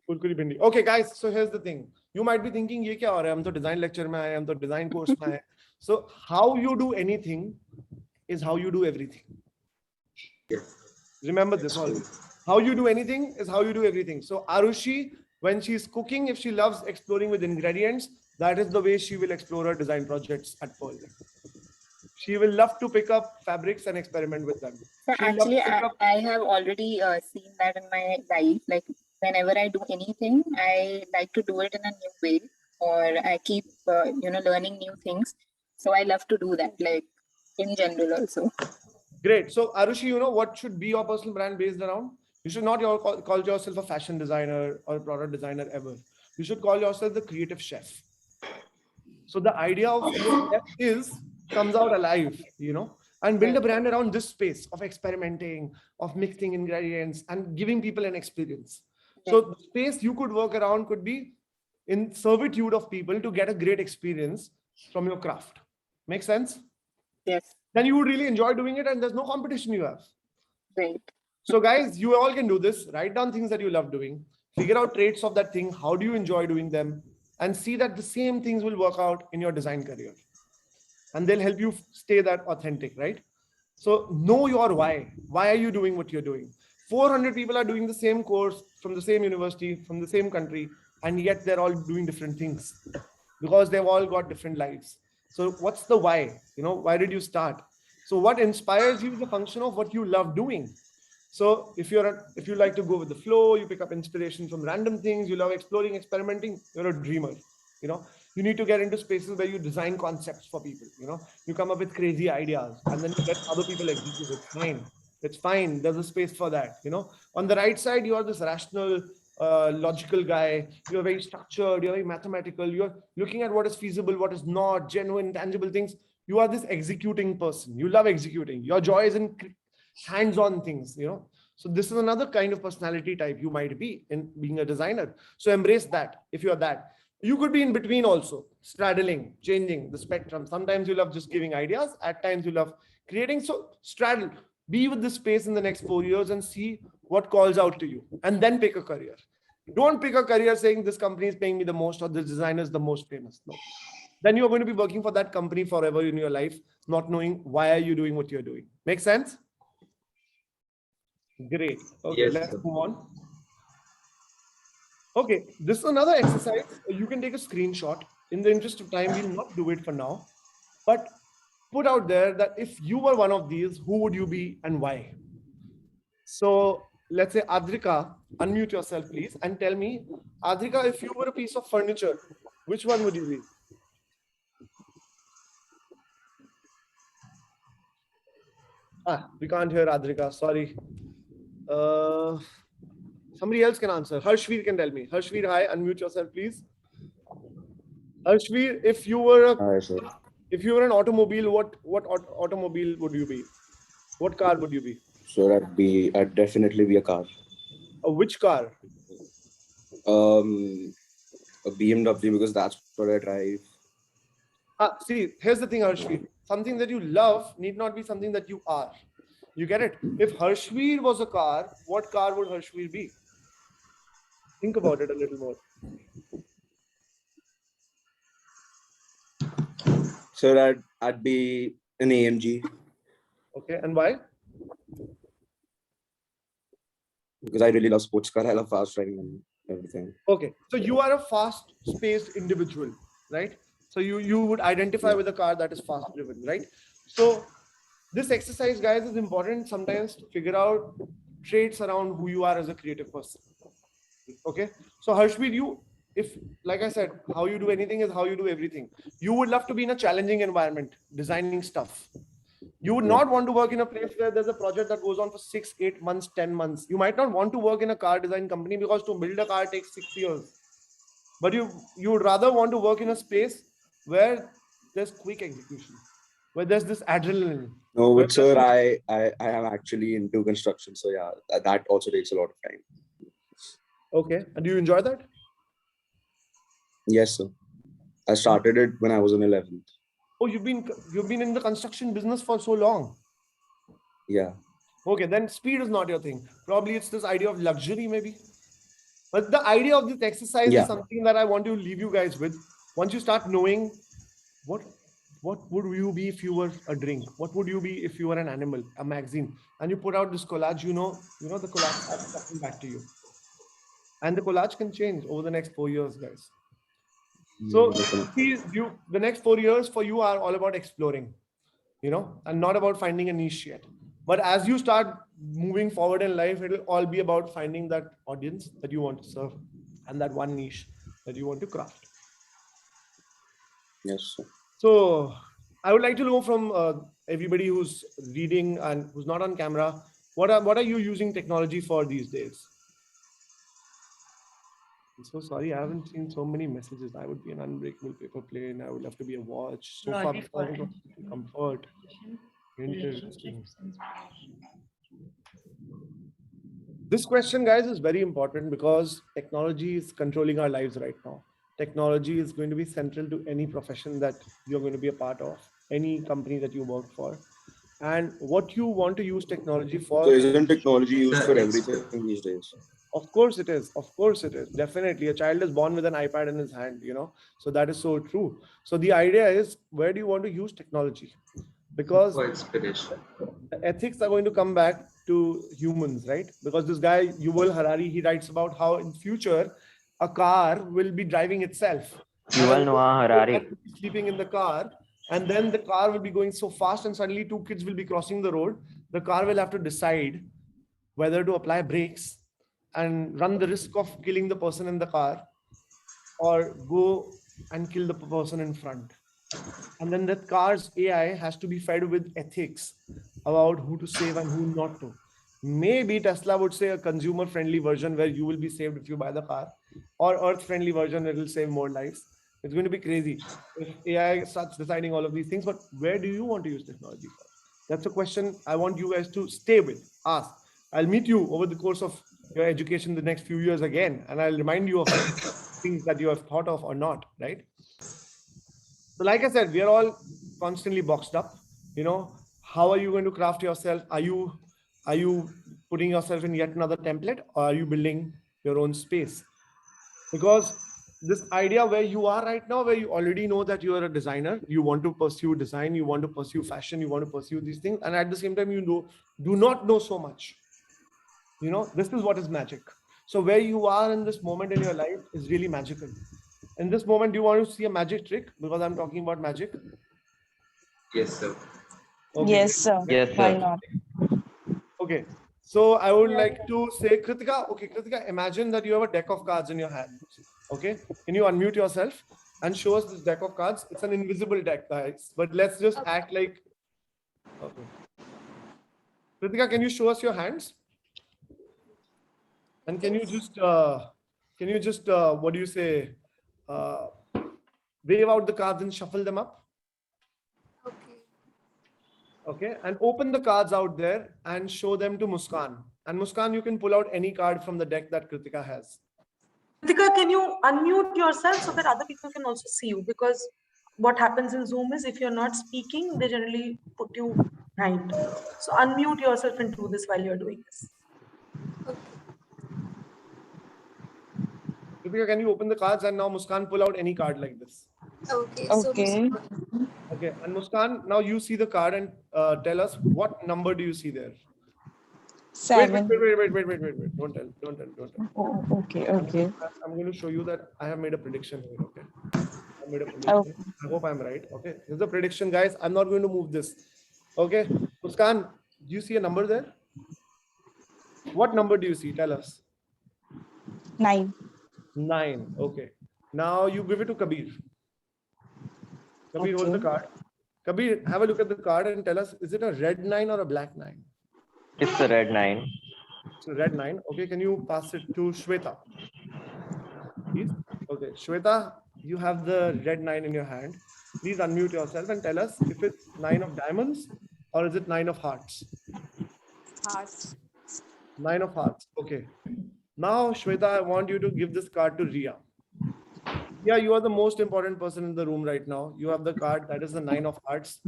Kurkuri bhindi. Okay, guys. So here's the thing. You might be thinking, "Ye kya ho raha hai? Hum to design lecture mein aaye, hum to design course mein aaye." So how you do anything is how you do everything. Yes. Remember this always. How you do anything is how you do everything. So Arushi, when she's cooking, if she loves exploring with ingredients, that is the way she will explore her design projects at Pearl. She will love to pick up fabrics and experiment with them. So She'll love actually, to pick up- I have already seen that in my life. Like whenever I do anything, I like to do it in a new way, or I keep learning new things. So I love to do that, like in general also. Great. So Arushi, you know what should be your personal brand based around? You should not call yourself a fashion designer or a product designer ever. You should call yourself the creative chef. So the idea of chef comes out alive, and build a brand around this space of experimenting, of mixing ingredients and giving people an experience. So the space you could work around could be in servitude of people to get a great experience from your craft. Make sense? Yes. Then you would really enjoy doing it and there's no competition you have. Right. So guys, you all can do this. Write down things that you love doing. Figure out traits of that thing. How do you enjoy doing them? And see that the same things will work out in your design career. And they'll help you stay that authentic, right? So know your why. Why are you doing what you're doing? 400 people are doing the same course from the same university, from the same country, and yet they're all doing different things because they've all got different lives. So what's the why? Why did you start? So what inspires you is a function of what you love doing. So if you like to go with the flow, you pick up inspiration from random things, you love exploring, experimenting, you're a dreamer. You need to get into spaces where you design concepts for people. You come up with crazy ideas and then you let other people execute it. It's fine. There's a space for that. On the right side, you are this rational, logical guy. You're very structured. You're very mathematical. You're looking at what is feasible, what is not, genuine, tangible things. You are this executing person. You love executing. Your joy is in hands-on things. So this is another kind of personality type you might be in being a designer. So embrace that if you're that. You could be in between also, straddling, changing the spectrum. Sometimes you love just giving ideas. At times you love creating. So straddle, be with this space in the next 4 years and see what calls out to you and then pick a career. Don't pick a career saying this company is paying me the most or this designer is the most famous. No. Then you're going to be working for that company forever in your life, not knowing why are you doing what you're doing. Make sense? Great. Okay, Yes, let's sir. move on. Okay, this is another exercise. You can take a screenshot. In the interest of time, we'll not do it for now. But put out there that if you were one of these, who would you be and why? So let's say Adrika, unmute yourself, please, and tell me, Adrika, if you were a piece of furniture, which one would you be? We can't hear Adrika, sorry. Somebody else can answer. Harshveer can tell me. Harshveer, hi, unmute yourself, please. Harshveer, if you were an automobile, what automobile would you be? What car would you be? So I'd definitely be a car. Which car? A BMW, because that's what I drive. See, here's the thing, Harshveer. Something that you love need not be something that you are. You get it? If Harshveer was a car, what car would Harshveer be? Think about it a little more. So I'd be an AMG. Okay, and why? Because I really love sports car. I love fast driving and everything. Okay, so you are a fast-paced individual, right? So you would identify with a car that is fast-driven, right? So this exercise, guys, is important sometimes to figure out traits around who you are as a creative person. Okay, so Harshveer, like I said, how you do anything is how you do everything. You would love to be in a challenging environment, designing stuff. You would not want to work in a place where there's a project that goes on for 6, 8 months, 10 months. You might not want to work in a car design company because to build a car takes 6 years. But you would rather want to work in a space where there's quick execution, where there's this adrenaline. No, but sir, I am actually into construction. So yeah, that also takes a lot of time. Okay, and do you enjoy that? Yes, sir. I started it when I was in 11th. Oh, you've been in the construction business for so long. Yeah. Okay, then speed is not your thing. Probably it's this idea of luxury, maybe. But the idea of this exercise Yeah. is something that I want to leave you guys with. Once you start knowing what would you be if you were a drink? What would you be if you were an animal, a magazine? And you put out this collage, you know the collage starts coming back to you. And the collage can change over the next 4 years, guys. So the next 4 years for you are all about exploring, and not about finding a niche yet. But as you start moving forward in life, it'll all be about finding that audience that you want to serve and that one niche that you want to craft. Yes, sir. So I would like to know from everybody who's reading and who's not on camera, what are you using technology for these days? I'm so sorry, I haven't seen so many messages. I would be an unbreakable paper plane. I would love to be a watch. So far, comfort. Interesting. This question, guys, is very important because technology is controlling our lives right now. Technology is going to be central to any profession that you're going to be a part of, any company that you work for. And what you want to use technology for. So isn't technology used for everything these days? Of course it is. Of course it is. Definitely. A child is born with an iPad in his hand, So that is so true. So the idea is, where do you want to use technology? Because the ethics are going to come back to humans, right? Because this guy, Yuval Harari, he writes about how in future, a car will be driving itself. Yuval Noah Harari. Sleeping in the car. And then the car will be going so fast and suddenly 2 kids will be crossing the road. The car will have to decide whether to apply brakes and run the risk of killing the person in the car or go and kill the person in front. And then that car's AI has to be fed with ethics about who to save and who not to. Maybe Tesla would say a consumer-friendly version where you will be saved if you buy the car, or Earth-friendly version that will save more lives. It's going to be crazy if AI starts deciding all of these things. But where do you want to use technology for? That's a question I want you guys to stay with, ask. I'll meet you over the course of your education the next few years again, and I'll remind you of things that you have thought of or not, right? So like I said, we are all constantly boxed up. How are you going to craft yourself? Are you putting yourself in yet another template, or are you building your own space? Because this idea where you are right now, where you already know that you are a designer, you want to pursue design, you want to pursue fashion, you want to pursue these things, and at the same time, do not know so much. This is what is magic. So where you are in this moment in your life is really magical. In this moment, do you want to see a magic trick? Because I'm talking about magic. Yes, sir. Okay. Yes, sir. Yes, sir. Why not? Okay. So I would like to say, Kritika, Kritika, imagine that you have a deck of cards in your hand. Okay. Can you unmute yourself and show us this deck of cards? It's an invisible deck, guys. But let's just act like. Okay. Kritika, can you show us your hands? And can you just what do you say? Wave out the cards and shuffle them up. Okay, and open the cards out there and show them to Muskan. And Muskan, you can pull out any card from the deck that Kritika has. Kritika, can you unmute yourself so that other people can also see you? Because what happens in Zoom is if you're not speaking, they generally put you behind. So unmute yourself and do this while you're doing this. Kritika, can you open the cards and now Muskan pull out any card like this? Okay. Okay. Okay, and Muskan, now you see the card and tell us what number do you see there? 7. Wait. Don't tell. Oh, okay. I'm going to show you that I have made a prediction here, okay? I made a prediction. Okay. I hope I'm right, okay? This is a prediction, guys. I'm not going to move this. Okay, Muskan, do you see a number there? What number do you see? Tell us. 9. 9, okay. Now you give it to Kabir. Kabir, hold the card. Kabir, have a look at the card and tell us, is it a red 9 or a black 9? It's a red 9. It's a red 9. Okay, can you pass it to Shweta? Please. Okay, Shweta, you have the red 9 in your hand. Please unmute yourself and tell us if it's 9 of diamonds or is it 9 of hearts? Hearts. 9 of hearts. Okay. Now, Shweta, I want you to give this card to Ria. Yeah, you are the most important person in the room right now. You have the card, that is the 9 of hearts.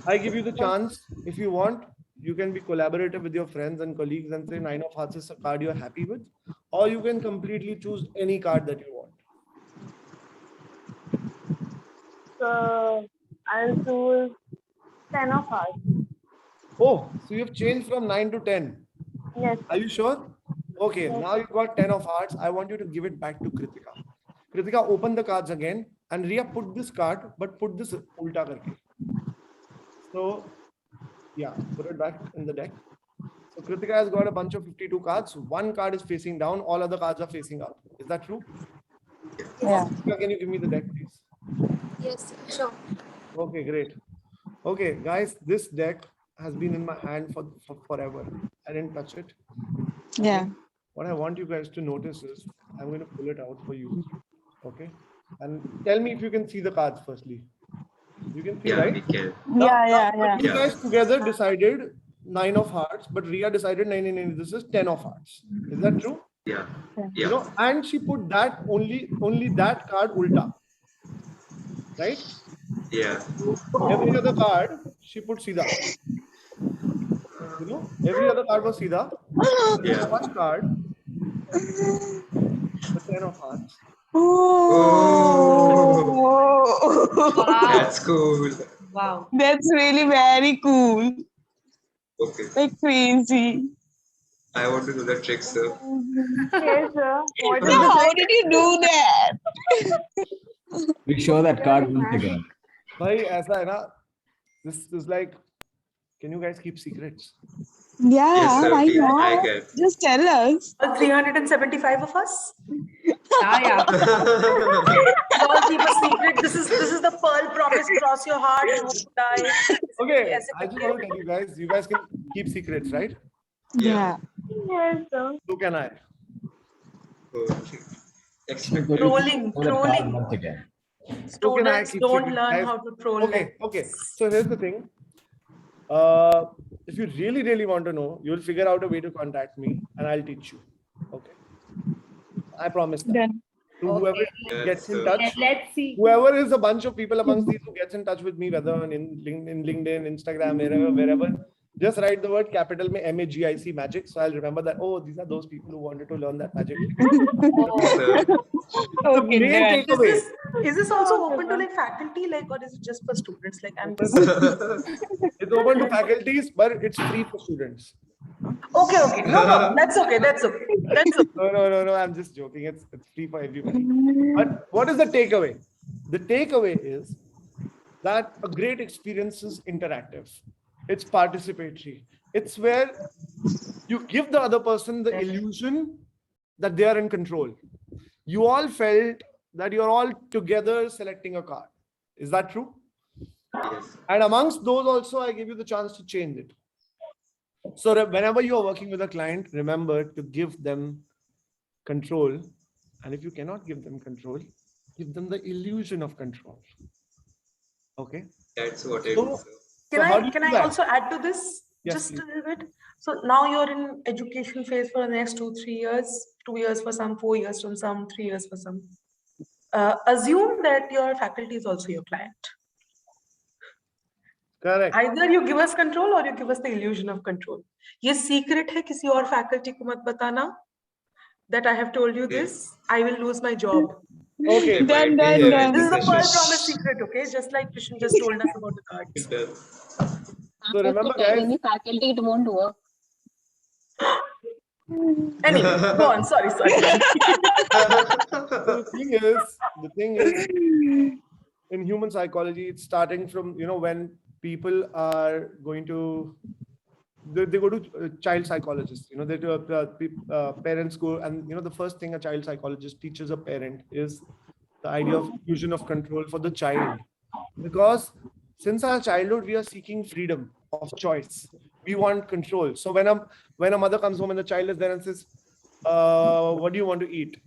I give you the chance, if you want, you can be collaborative with your friends and colleagues and say 9 of hearts is a card you're happy with, or you can completely choose any card that you want. So I'll choose 10 of hearts. Oh, so you've changed from 9 to 10. Yes. Are you sure? Okay, now you've got 10 of hearts. I want you to give it back to Kritika. Kritika, open the cards again, and Ria, put this card, but put this ulta karke. So, yeah, put it back in the deck. So Kritika has got a bunch of 52 cards. One card is facing down, all other cards are facing up. Is that true? Yeah. Kritika, can you give me the deck, please? Yes, sure. Okay, great. Okay, guys, this deck has been in my hand for forever. I didn't touch it. Yeah. What I want you guys to notice is I'm going to pull it out for you. Okay. And tell me if you can see the cards firstly. You can see, Yeah, right? we can. Yeah. You guys together decided 9 of hearts, but Ria decided 9. This is 10 of hearts. Is that true? Yeah. You know, and she put that only that card ulta. Right? Yeah. Every other card she put Sida. You know, every other card was Sida. Yeah. First card, the 10 of hearts. Oh. That's cool. Wow. That's really very cool. Okay. Like crazy. I want to do the trick, sir. Yes, sir. How did you do that? We show that card once again. Bhai, aisa hai na? This is like, can you guys keep secrets? Yeah, Yes, sir, why please, I not? can. Just tell us. All 375 of us. Yeah. All keep a secret. This is the pearl promise. Cross your heart and hope to die. Okay, Yes, I just want to tell you guys can keep secrets, right? Yeah. Yes, sir. So can I. Expected. Trolling. Once again. So can I Students keep don't secrets, learn guys? how to troll. Okay. So here's the thing. If you really want to know, you'll figure out a way to contact me and I'll teach you. Okay. I promise that. Done. To whoever Yes, gets in sir. touch, Let's see. whoever is a bunch of people amongst these who gets in touch with me, whether on in LinkedIn, Instagram, wherever, just write the word capital mein MAGIC magic. So I'll remember that, oh, these are those people who wanted to learn that magic. Okay, Main done. takeaway. Is this also open to like faculty, like, or is it just for students? Like, I'm just It's open to faculties, but it's free for students. okay. No, that's okay. That's okay. No. I'm just joking. It's free for everybody. But what is the takeaway? The takeaway is that a great experience is interactive. It's participatory. It's where you give the other person the illusion that they are in control. You all felt that you're all together selecting a card. Is that true? Yes. And amongst those also, I give you the chance to change it. So that whenever you are working with a client, remember to give them control. And if you cannot give them control, give them the illusion of control. Okay. That's what it So- is, sir. Can I also add to this Yes, just please. a little bit? So now you're in education phase for the next 2-3 years, 2 years for some, 4 years from some, 3 years for some. Assume that your faculty is also your client. Correct. Either you give us control or you give us the illusion of control. ये secret है किसी और faculty को मत बताना that I have told you this. I will lose my job. Okay. Done. This is the pearl promise secret, okay? Just like Krishan just told us about the cards. So remember, guys. Any faculty, it won't work. Anyway, go on. Sorry. The thing is, in human psychology, it's starting from, when people are going to, they go to child psychologists, they do parents go, and the first thing a child psychologist teaches a parent is the idea of illusion of control for the child, because since our childhood we are seeking freedom of choice. We want control. So when a mother comes home and the child is there and says, what do you want to eat?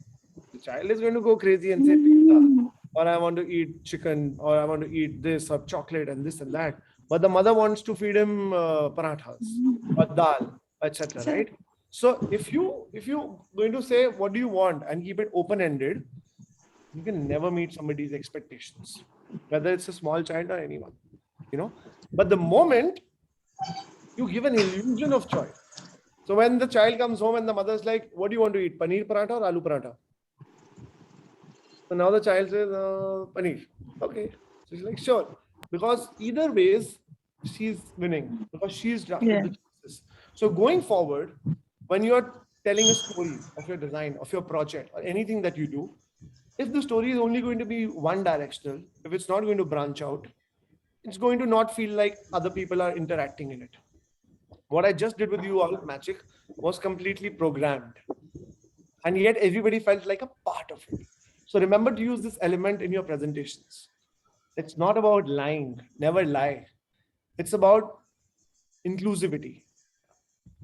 The child is going to go crazy and say pizza, or I want to eat chicken, or I want to eat this, or chocolate and this and that. But the mother wants to feed him parathas or dal, etc. Right? So if you going to say what do you want and keep it open-ended, You can never meet somebody's expectations, whether it's a small child or anyone, you know. But the moment you give an illusion of choice, so when the child comes home and the mother's like, what do you want to eat, paneer paratha or aloo paratha? So now the child says, paneer. Okay. So she's like, sure. Because either ways, she's winning because she's drafted Yeah. the choices. So going forward, when you're telling a story of your design, of your project, or anything that you do, if the story is only going to be one directional, if it's not going to branch out, it's going to not feel like other people are interacting in it. What I just did with you all, Magic, was completely programmed. And yet everybody felt like a part of it. So remember to use this element in your presentations. It's not about lying, never lie. It's about inclusivity.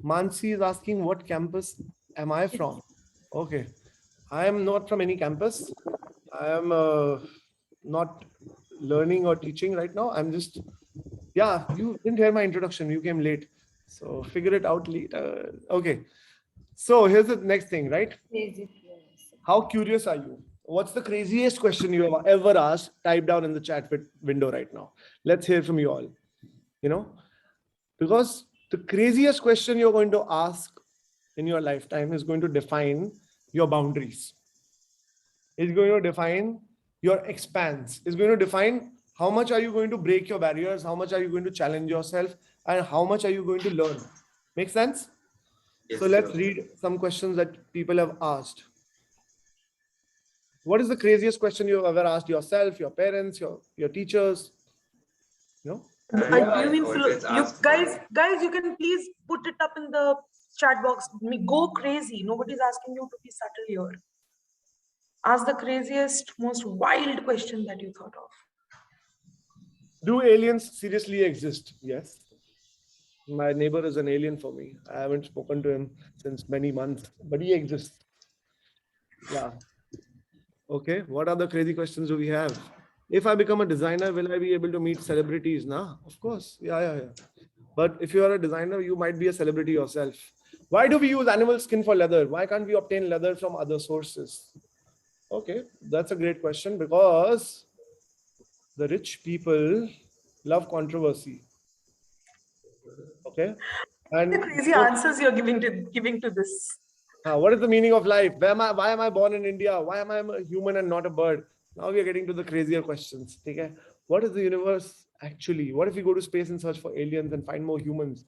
Mansi is asking, what campus am I from? Okay. I am not from any campus. I am not learning or teaching right now. I'm just, yeah, you didn't hear my introduction. You came late. So figure it out later. Okay. So here's the next thing, right? How curious are you? What's the craziest question you have ever asked? Type down in the chat window right now. Let's hear from you all. You know, because the craziest question you're going to ask in your lifetime is going to define your boundaries. It's going to define your expanse. It's going to define how much are you going to break your barriers, how much are you going to challenge yourself, and how much are you going to learn. Make sense? Yes, So let's sure. read some questions that people have asked. What is the craziest question you've ever asked yourself, your parents, your teachers? You know? Do you mean always you ask guys? You can please put it up in the chat box. Go crazy. Nobody's asking you to be subtle here. Ask the craziest, most wild question that you thought of. Do aliens seriously exist? Yes. My neighbor is an alien for me. I haven't spoken to him since many months, but he exists. Yeah. Okay. What other crazy questions do we have? If I become a designer, will I be able to meet celebrities? Nah, of course. Yeah. But if you are a designer, you might be a celebrity yourself. Why do we use animal skin for leather? Why can't we obtain leather from other sources? Okay, that's a great question because the rich people love controversy. Okay. And The crazy answers you're giving to this. what is the meaning of life? Why am I born in India? Why am I a human and not a bird? Now we are getting to the crazier questions. Okay. What is the universe actually? What if we go to space and search for aliens and find more humans?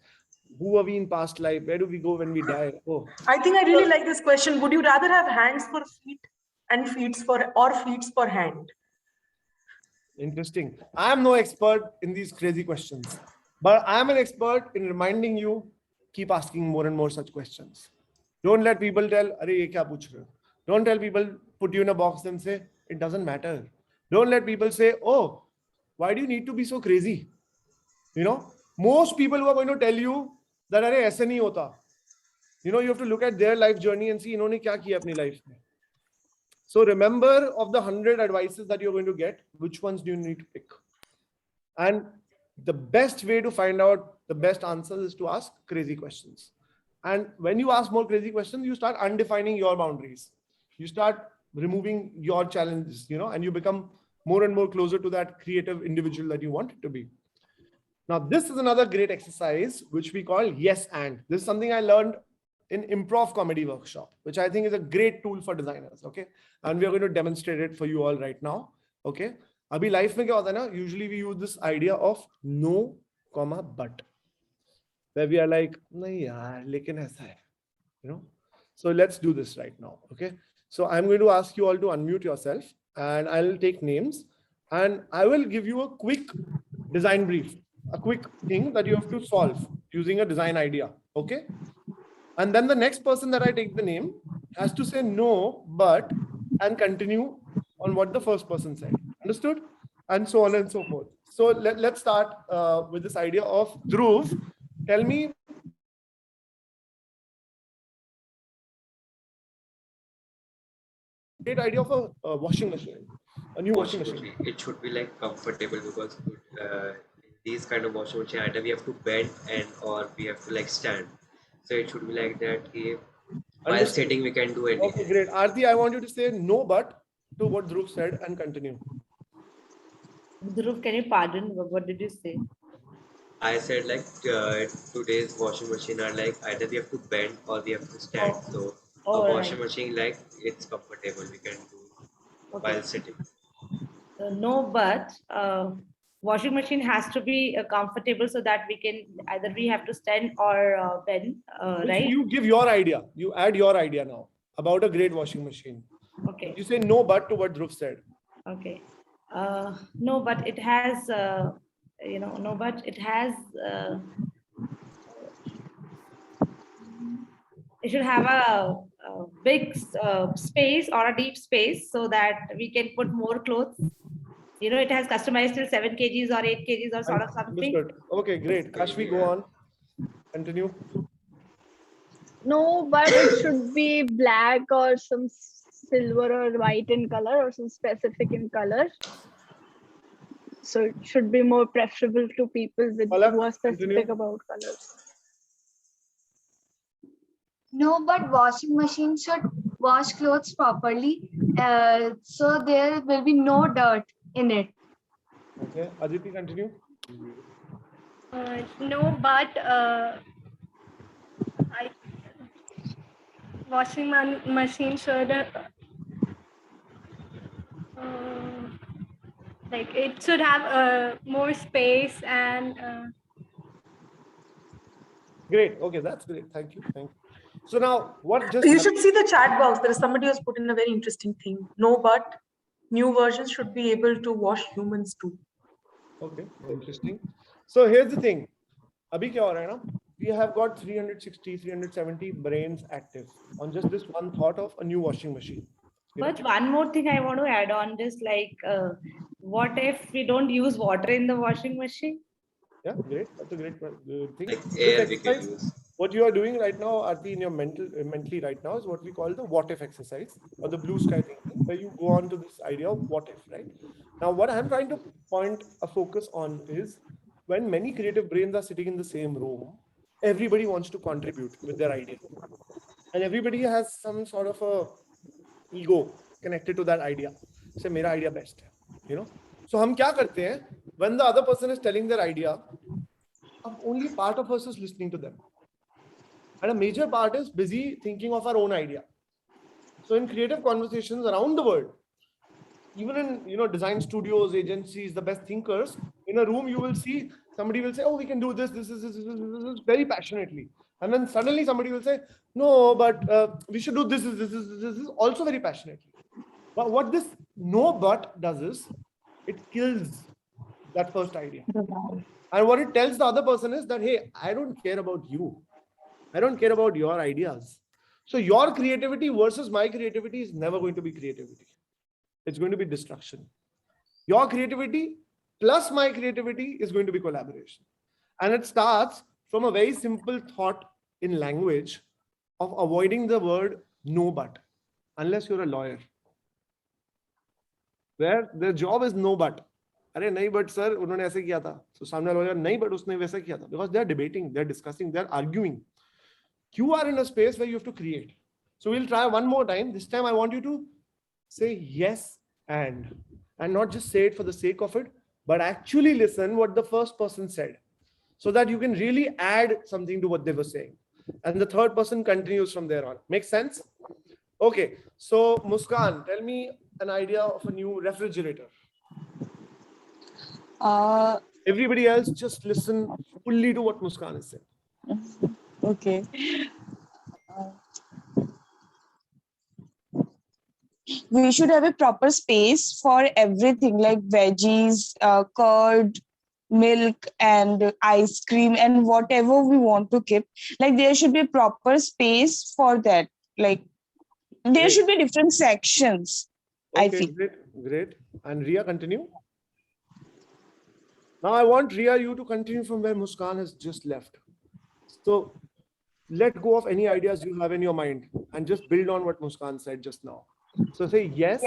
Who are we in past life? Where do we go when we die? Oh, I think I really like this question. Would you rather have hands for feet and feet for hand? interesting. I am no expert in these crazy questions, but I am an expert in reminding you, keep asking more and more such questions. Don't let people tell, "Arey, ye kya pooch rahe ho?" Don't tell people, put you in a box and say, it doesn't matter. Don't let people say, oh, why do you need to be so crazy? You know, most people who are going to tell you that, "Arey, aise nahi hota." You know, you have to look at their life journey and see, inhone kya kiya apni life mein. So remember, of the 100 advices that you're going to get, which ones do you need to pick? And the best way to find out the best answers is to ask crazy questions. And when you ask more crazy questions, you start undefining your boundaries. You start removing your challenges, you know, and you become more and more closer to that creative individual that you want to be. Now, this is another great exercise, which we call yes and. This is something I learned in improv comedy workshop, which I think is a great tool for designers. Okay. And we are going to demonstrate it for you all right now. Okay. Abhi life mein kya hota hai na? Usually we use this idea of no, comma, but. Where we are like, nahi yaar, lekin aisa hai. You know? So let's do this right now. Okay. So I'm going to ask you all to unmute yourself and I'll take names and I will give you a quick design brief, a quick thing that you have to solve using a design idea. Okay. And then the next person that I take the name has to say no, but, and continue on what the first person said. Understood? And so on and so forth. So let's start with this idea of Dhruv. Tell me. Great idea of a washing machine, a new washing machine. It should be like comfortable because these kind of washing machine either we have to bend and or we have to like stand. So it should be like that. While Understood. sitting, we can do anything. Okay, great. Aarti, I want you to say no, but to what Dhruv said and continue. Dhruv, can you pardon? What did you say? I said like today's washing machine are like either we have to bend or we have to stand. So a Oh, washing right. machine like it's comfortable. We can do Okay. while sitting. No, but washing machine has to be comfortable so that we can either we have to stand or bend, So right? you give your idea. You add your idea now about a great washing machine. Okay. You say no but to what Dhruv said. Okay. No, but it has, no, but it has, it should have a big space or a deep space so that we can put more clothes. It has customized till 7 kgs or 8 kgs or sort of something. Understood. Okay, great. Kashvi, go on. Continue. No, but it should be black or some silver or white in color or some specific in color. So it should be more preferable to people with who are specific about colors. No, but washing machine should wash clothes properly, so there will be no dirt in it. Okay, Aditi, continue. No, but washing machine should like it should have more space and. Great. Okay, that's great. Thank you. Thank you. So now, what just You should see the chat box. There is somebody who's put in a very interesting thing. No, but new versions should be able to wash humans too. Okay, interesting. So here's the thing. Abhi kya ho raha hai na? We have got 360, 370 brains active on just this one thought of a new washing machine. But one more thing I want to add on, just like, what if we don't use water in the washing machine? Yeah, great. That's a great thing. Like This air we can exercise, use. what you are doing right now, Aarti, in your mentally right now is what we call the what if exercise or the blue sky thinking, where you go on to this idea of what if, right? Now, what I'm trying to point a focus on is when many creative brains are sitting in the same room, everybody wants to contribute with their idea. And everybody has some sort of a ego connected to that idea. Say, mera idea best hai, So, hum kya karte hain? When the other person is telling their idea, only part of us is listening to them. And a major part is busy thinking of our own idea. So in creative conversations around the world, even in design studios, agencies, the best thinkers, in a room you will see somebody will say, oh, we can do this very passionately. And then suddenly somebody will say, no, but we should do this also very passionately. But what this no but does is, it kills that first idea. And what it tells the other person is that, hey, I don't care about you. I don't care about your ideas. So your creativity versus my creativity is never going to be creativity. It's going to be destruction. Your creativity plus my creativity is going to be collaboration. And it starts from a very simple thought in language of avoiding the word no but, unless you're a lawyer, where their job is no but. अरे नहीं but sir उन्होंने ऐसे किया था, so सामने lawyer नहीं but उसने वैसा किया था, because they are debating, they are discussing, they are arguing. You are in a space where you have to create. So we'll try one more time. This time I want you to say yes and not just say it for the sake of it, but actually listen what the first person said, so that you can really add something to what they were saying, and the third person continues from there on. Make sense? Okay, so Muskan, tell me an idea of a new refrigerator. Everybody else just listen fully to what Muskan is saying. Okay. We should have a proper space for everything, like veggies, curd, milk, and ice cream, and whatever we want to keep. Like there should be a proper space for that. Like there should be different sections. Okay, I feel. Great. And Ria, continue. Now I want Ria, you to continue from where Muskan has just left. So let go of any ideas you have in your mind and just build on what Muskan said just now. So say yes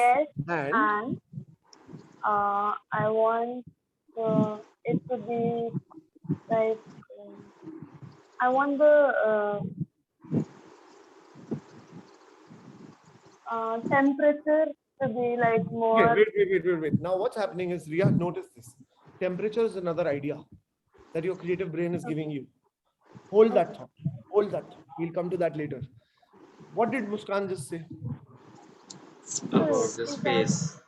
and I want it to be like I want the temperature to be like Okay, more. wait. Now what's happening is, Ria, notice this. Temperature is another idea that your creative brain is giving you. Hold that thought. Hold that thought. We'll come to that later. What did Muskan just say? About the space.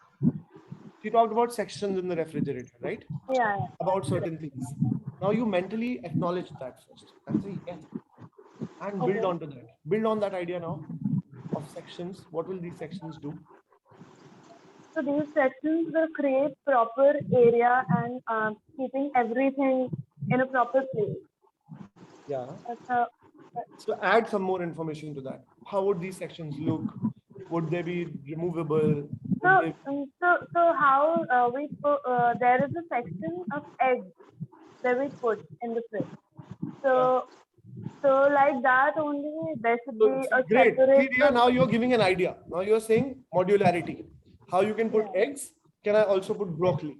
She talked about sections in the refrigerator, right? Yeah. About certain things. Now you mentally acknowledge that first. And say yes. And build onto that. Build on that idea now of sections. What will these sections do? So these sections will create proper area and keeping everything in a proper place. Yeah. So So add some more information to that. How would these sections look? Would they be removable? how we put, there is a section of eggs that we put in the fridge. So like that only there should be a Great. separate. See, Ria, now you're giving an idea. Now you're saying modularity. How you can put eggs? Can I also put broccoli?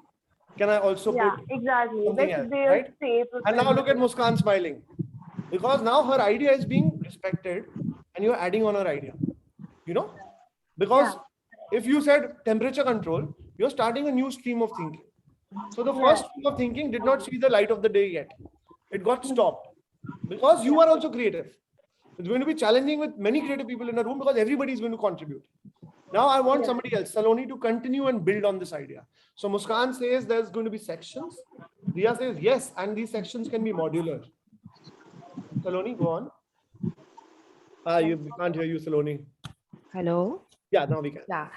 Can I also put exactly. something There else? should be a Right? shape. And now look at Muskan smiling. Because now her idea is being respected and you're adding on her idea. You know? Because if you said temperature control, you're starting a new stream of thinking. So the first stream of thinking did not see the light of the day yet. It got stopped. Because you are also creative. It's going to be challenging with many creative people in a room because everybody is going to contribute. Now I want somebody else, Saloni, to continue and build on this idea. So Muskan says there's going to be sections. Ria says yes, and these sections can be modular. Saloni, go on. We can't hear you, Saloni. Hello. Yeah, now we can. Yeah.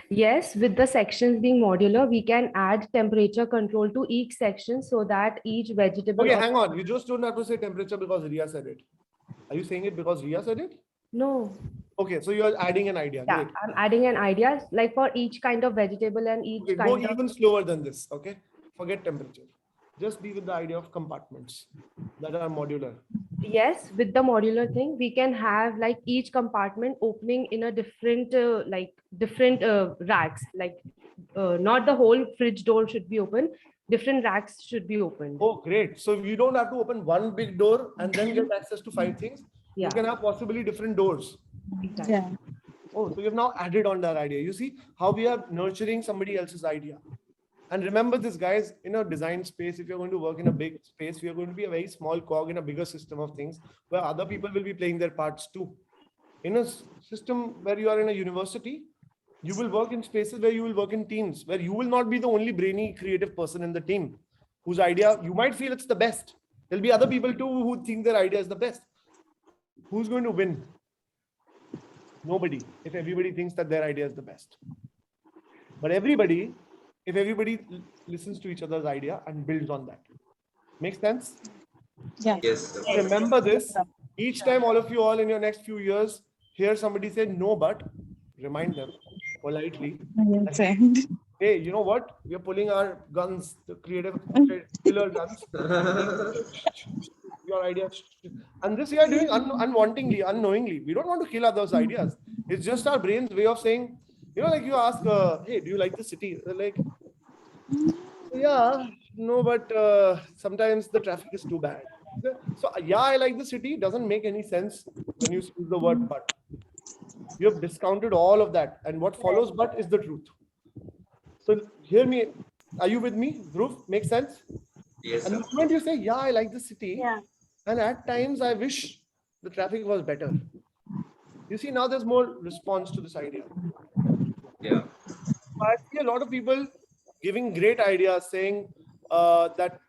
Yes, with the sections being modular, we can add temperature control to each section so that each vegetable. Okay, hang on. You just don't have to say temperature because Ria said it. Are you saying it because Ria said it? No. Okay, so you're adding an idea. Yeah, Great. I'm adding an idea like for each kind of vegetable and each Okay, kind go of. even slower than this. Okay, forget temperature. Just be with the idea of compartments that are modular. Yes, with the modular thing, we can have like each compartment opening in a different racks. Like not the whole fridge door should be open. Different racks should be opened. Oh, great. So you don't have to open one big door and then get access to 5 things. Yeah. You can have possibly different doors. Exactly. Yeah. Oh, so you've now added on that idea. You see how we are nurturing somebody else's idea. And remember this, guys, in a design space, if you're going to work in a big space, we are going to be a very small cog in a bigger system of things where other people will be playing their parts too. In a system where you are in a university, you will work in spaces where you will work in teams, where you will not be the only brainy, creative person in the team whose idea you might feel it's the best. There'll be other people too who think their idea is the best. Who's going to win? Nobody, if everybody thinks that their idea is the best. But everybody, if everybody listens to each other's idea and builds on that. Makes sense? Yeah. Yes, sir. Remember this. Each time all of you all in your next few years hear somebody say no, but remind them politely. Hey, you know what? We are pulling our guns, the creative killer guns. Your idea. And this we are doing unwantingly, unknowingly. We don't want to kill others' ideas. It's just our brain's way of saying, you know, like you ask, hey, do you like the city? They're like, yeah, no, but sometimes the traffic is too bad. So, yeah, I like the city doesn't make any sense when you use the word but. You have discounted all of that. And what follows but is the truth. So, hear me. Are you with me? Dhruv, makes sense? Yes, And sir. the moment you say, yeah, I like the city. Yeah. And at times I wish the traffic was better. You see, now there's more response to this idea. Yeah. I see a lot of people giving great ideas saying that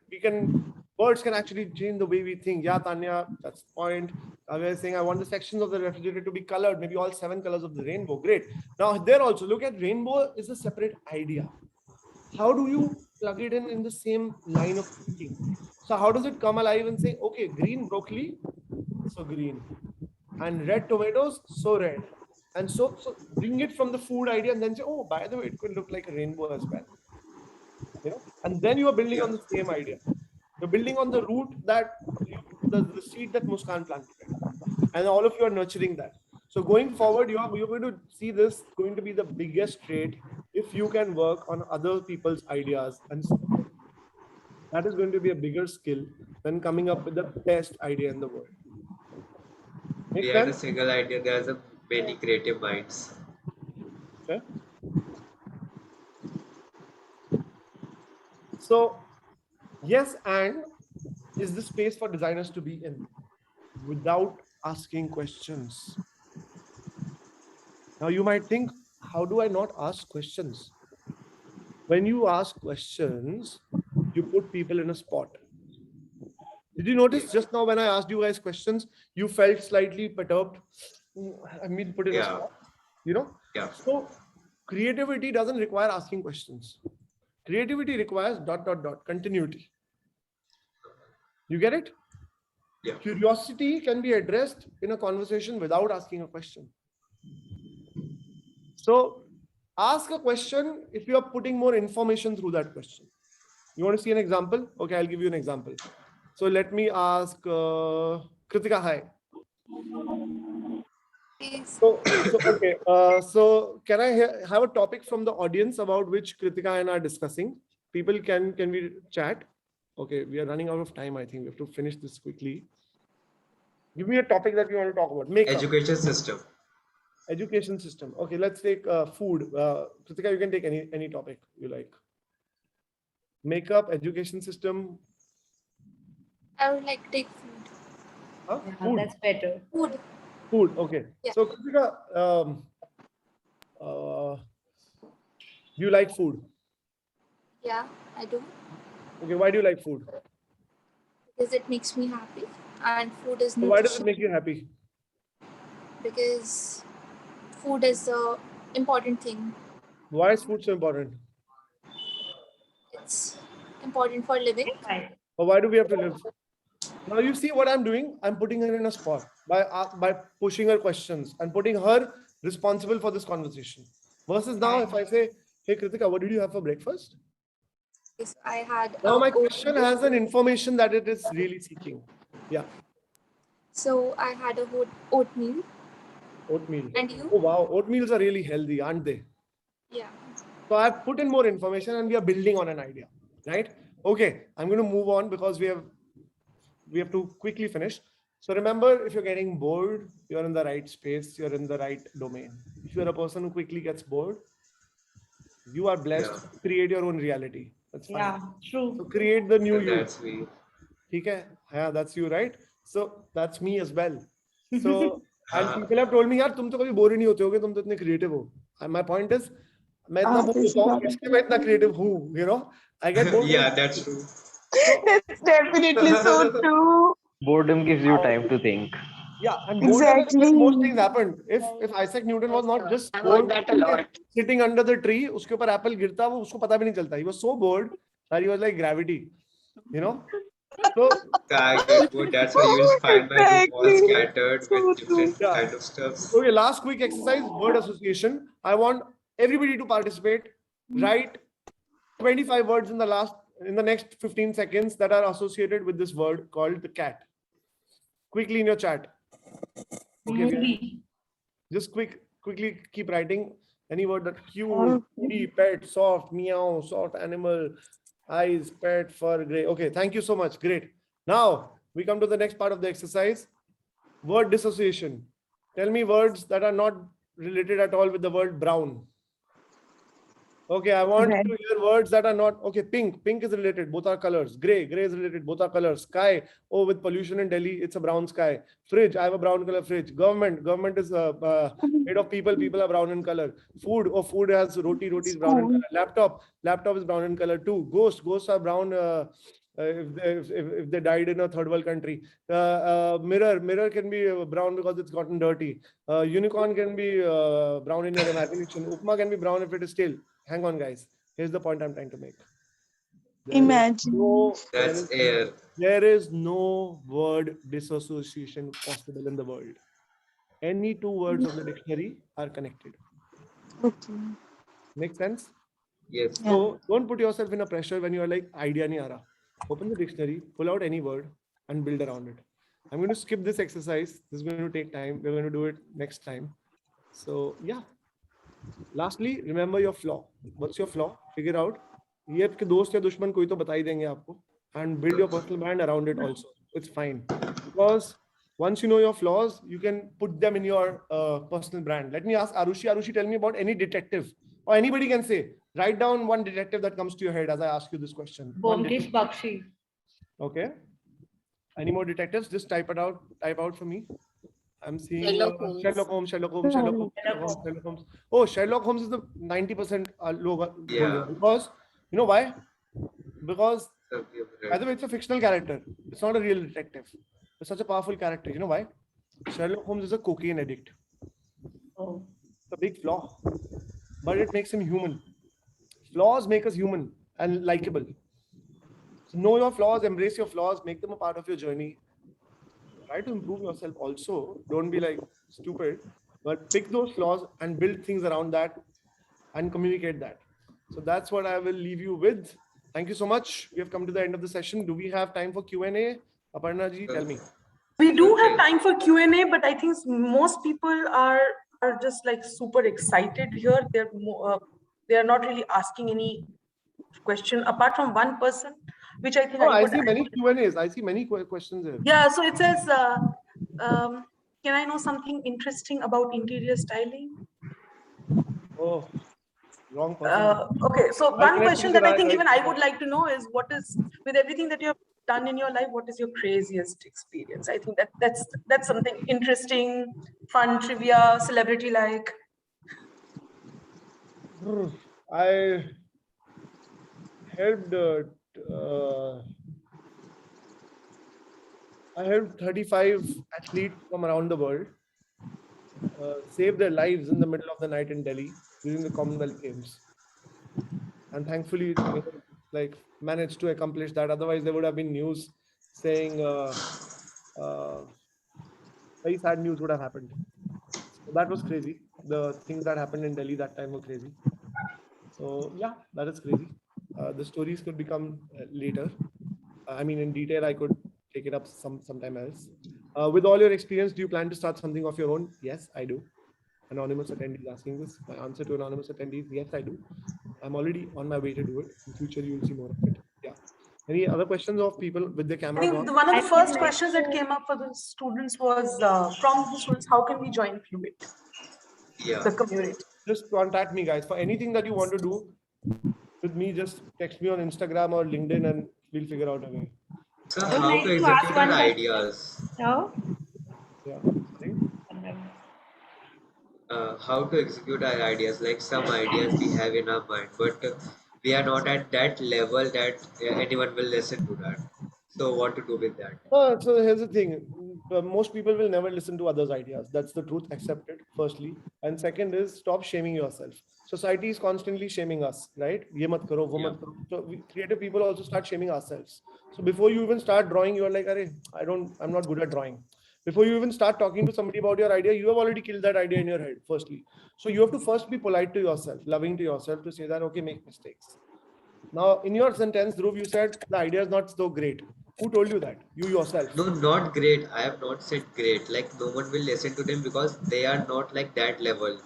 words can actually change the way we think. Yeah, Tanya, that's the point. I was saying I want the sections of the refrigerator to be colored, maybe all 7 colors of the rainbow. Great. Now there also, look at rainbow is a separate idea. How do you plug it in the same line of thinking? So how does it come alive and say, okay, green broccoli, so green. And red tomatoes, so red. And so bring it from the food idea and then say, oh, by the way, it could look like a rainbow as well. You know? And then you are building on the same idea. You're building on the root that, the seed that Muskan planted. And all of you are nurturing that. So going forward, you're going to see this going to be the biggest trait if you can work on other people's ideas. And that is going to be a bigger skill than coming up with the best idea in the world. Make We had a sense? single idea. There's a many creative minds. Okay. So yes, and is the space for designers to be in without asking questions. Now you might think, how do I not ask questions? When you ask questions, you put people in a spot. Did you notice just now when I asked you guys questions, you felt slightly perturbed? I mean, put in a spot, you know? Yeah. So creativity doesn't require asking questions. Creativity requires ... continuity. You get it? Yeah. Curiosity can be addressed in a conversation without asking a question. So ask a question if you are putting more information through that question. You want to see an example? Okay, I'll give you an example. So let me ask Kritika, hi. So okay. So can I have a topic from the audience about which Kritika and I are discussing? People, can we chat? Okay, we are running out of time. I think we have to finish this quickly. Give me a topic that you want to talk about. Makeup. Education system. Education system. Okay, let's take food. Kritika, you can take any topic you like. Makeup, education system. I would like to take food. Huh? Yeah, Food. that's better. Food. Food. Okay. Yeah. So Kritika, do you like food? Yeah, I do. Okay. Why do you like food? Because it makes me happy, and food is So why does it nutrition. make you happy? Because food is a important thing. Why is food so important? It's important for living. Or why do we have to live? Now you see what I'm doing. I'm putting her in a spot by pushing her questions and putting her responsible for this conversation. Versus now, if I say, "Hey Kritika, what did you have for breakfast?" Yes, I had. Now my question has an information that it is really seeking. Yeah. So I had a oatmeal. Oatmeal. And you? Oh wow, oatmeals are really healthy, aren't they? Yeah. So I've put in more information and we are building on an idea, right? Okay, I'm going to move on because we have to quickly finish. So remember, if you're getting bored, you're in the right space, you're in the right domain. If you're a person who quickly gets bored, you are blessed to create your own reality. That's fine. Yeah, true. So create the new you. That's me. Okay? Yeah, that's you, right? So that's me as well. So and people have told me, यार तुम तो कभी bore ही नहीं होते होगे, तुम तो इतने creative हो. And my point is, मैं इतना बोर होता हूँ, इसलिए मैं इतना creative हूँ. You know, I get bored. Yeah, that's true. That's definitely so true. Boredom gives you time to think. Yeah, and Exactly. most things happened. If Isaac Newton was not just bored, sitting under the tree, उसके ऊपर apple गिरता, वो उसको पता भी नहीं चलता. He was so bored that he was like gravity, you know. So That's why you will find my room all scattered with different kind of stuff. okay, last quick exercise, word association. I want everybody to participate. Write 25 words in the next 15 seconds that are associated with this word called the cat. Quickly in your chat. Okay, just quickly keep writing any word that cute, pretty, pet, soft, meow, soft animal, eyes, pet, fur, gray. Okay, thank you so much. Great. Now we come to the next part of the exercise. Word dissociation. Tell me words that are not related at all with the word brown. Okay, I want to hear words that are not, okay, pink is related, both are colors. Gray is related, both are colors. Sky, oh, with pollution in Delhi, it's a brown sky. Fridge, I have a brown color fridge. Government is made of people are brown in color. Food, oh, food has roti is brown in color. Laptop is brown in color too. Ghosts are brown if they died in a third world country. Mirror can be brown because it's gotten dirty. Unicorn can be brown in your imagination. Upma can be brown if it is stale. Hang on, guys. Here's the point I'm trying to make. Imagine. That's air. There is no word dissociation possible in the world. Any two words of the dictionary are connected. Okay. Make sense? Yes. So don't put yourself in a pressure when you are like, idea nahi aa raha. Open the dictionary, pull out any word and build around it. I'm going to skip this exercise. This is going to take time. We're going to do it next time. So yeah. Lastly, remember your flaw. What's your flaw? Figure out. ये आपके दोस्त या दुश्मन कोई तो बता ही देंगे आपको. And build your personal brand around it also. It's fine. Because once you know your flaws, you can put them in your personal brand. Let me ask Arushi. Arushi, tell me about any detective or anybody can say. Write down one detective that comes to your head as I ask you this question. One Byomkesh Bakshi. Okay. Any more detectives? Just type it out. Type out for me. I'm seeing Sherlock Holmes. Sherlock Holmes, Sherlock Holmes, Sherlock Holmes, Sherlock Holmes, Sherlock Holmes. Oh, Sherlock Holmes is the 90% logo. Yeah. Because you know why? Because So we have read- by the way, it's a fictional character. It's not a real detective. It's such a powerful character. You know why? Sherlock Holmes is a cocaine addict. Oh. It's a big flaw, but it makes him human. Flaws make us human and likable. So know your flaws, embrace your flaws, make them a part of your journey. Try to improve yourself also. Don't be like stupid, but pick those flaws and build things around that and communicate that. So that's what I will leave you with. Thank you so much. We have come to the end of the session. Do we have time for Q&A? Aparna ji, tell me. We do have Okay. time for Q&A, but I think most people are just like super excited here. They are not really asking any question apart from one person, which I think Oh, I would- see many Q&As. I see many questions here. Yeah, so it says, can I know something interesting about interior styling? Oh, wrong person. Okay, so I one connect question with that I the think right even I people. would like to know is what is, with everything that you have done in your life, what is your craziest experience? I think that's something interesting, fun, trivia, celebrity-like. I helped I helped 35 athletes from around the world save their lives in the middle of the night in Delhi during the Commonwealth Games. And thankfully, like managed to accomplish that. Otherwise, there would have been news saying very sad news would have happened. So that was crazy. The things that happened in Delhi that time were crazy. So yeah, that is crazy. The stories could become later. I mean, in detail, I could take it up sometime else. With all your experience, do you plan to start something of your own? Yes, I do. Anonymous attendees asking this. My answer to anonymous attendees, yes, I do. I'm already on my way to do it. In future, you will see more of it. Yeah. Any other questions of people with their I cameras think on? one of the first questions that came up for the students was from the students, how can we join Fluid, Yeah. the community? Just contact me, guys. For anything that you want to do with me, just text me on Instagram or LinkedIn and we'll figure out a way. So I would how like to to ask execute one our question. ideas? No? Yeah. How to execute our ideas, like some ideas we have in our mind, but we are not at that level that anyone will listen to that. So what to do with that? So here's the thing. Most people will never listen to others' ideas. That's the truth. Accept it, firstly. And second is stop shaming yourself. Society is constantly shaming us, right? Ye mat karo, wo mat karo. So we creative people also start shaming ourselves. So before you even start drawing, you're like, I'm not good at drawing. Before you even start talking to somebody about your idea, you have already killed that idea in your head, firstly. So you have to first be polite to yourself, loving to yourself, to say that, okay, make mistakes. Now, in your sentence, Dhruv, you said the idea is not so great. Who told you that? You yourself. No, not great. I have not said great. Like no one will listen to them because they are not like that level.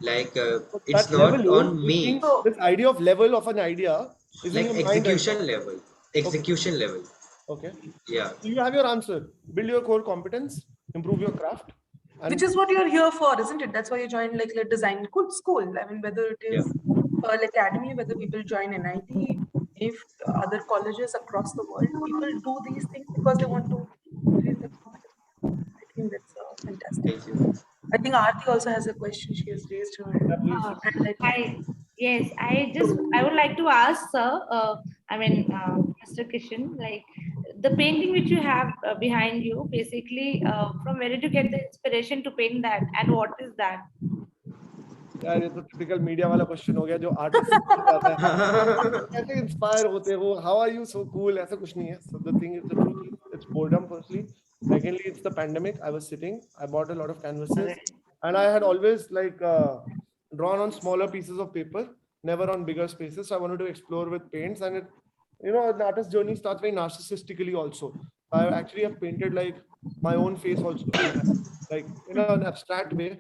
Like it's That level not is, on you me. think this idea of level of an idea is Like in your mind right execution now. level. Execution level. Okay. Yeah. So you have your answer. Build your core competence, improve your craft. And Which is what you're here for, isn't it? That's why you joined like design good school. I mean, whether it is Pearl Academy, whether people join NIT, if other colleges across the world, people do these things because they want to increase their competence. I think that's fantastic. I think Aarti also has a question. She has raised her hand. I would like to ask, sir, Mr. Kishan, like the painting which you have behind you, basically, from where did you get the inspiration to paint that, and what is that? यार ये तो typical media वाला question हो गया जो artist से पूछा जाता है कैसे inspire होते हो how are you so cool ऐसा कुछ नहीं है. So the thing is, the truth is, it's boredom firstly. Secondly, it's the pandemic. I was sitting, I bought a lot of canvases, and I had always like drawn on smaller pieces of paper, never on bigger spaces. So I wanted to explore with paints, and an artist journey starts very narcissistically also. I actually have painted like my own face also, like in an abstract way.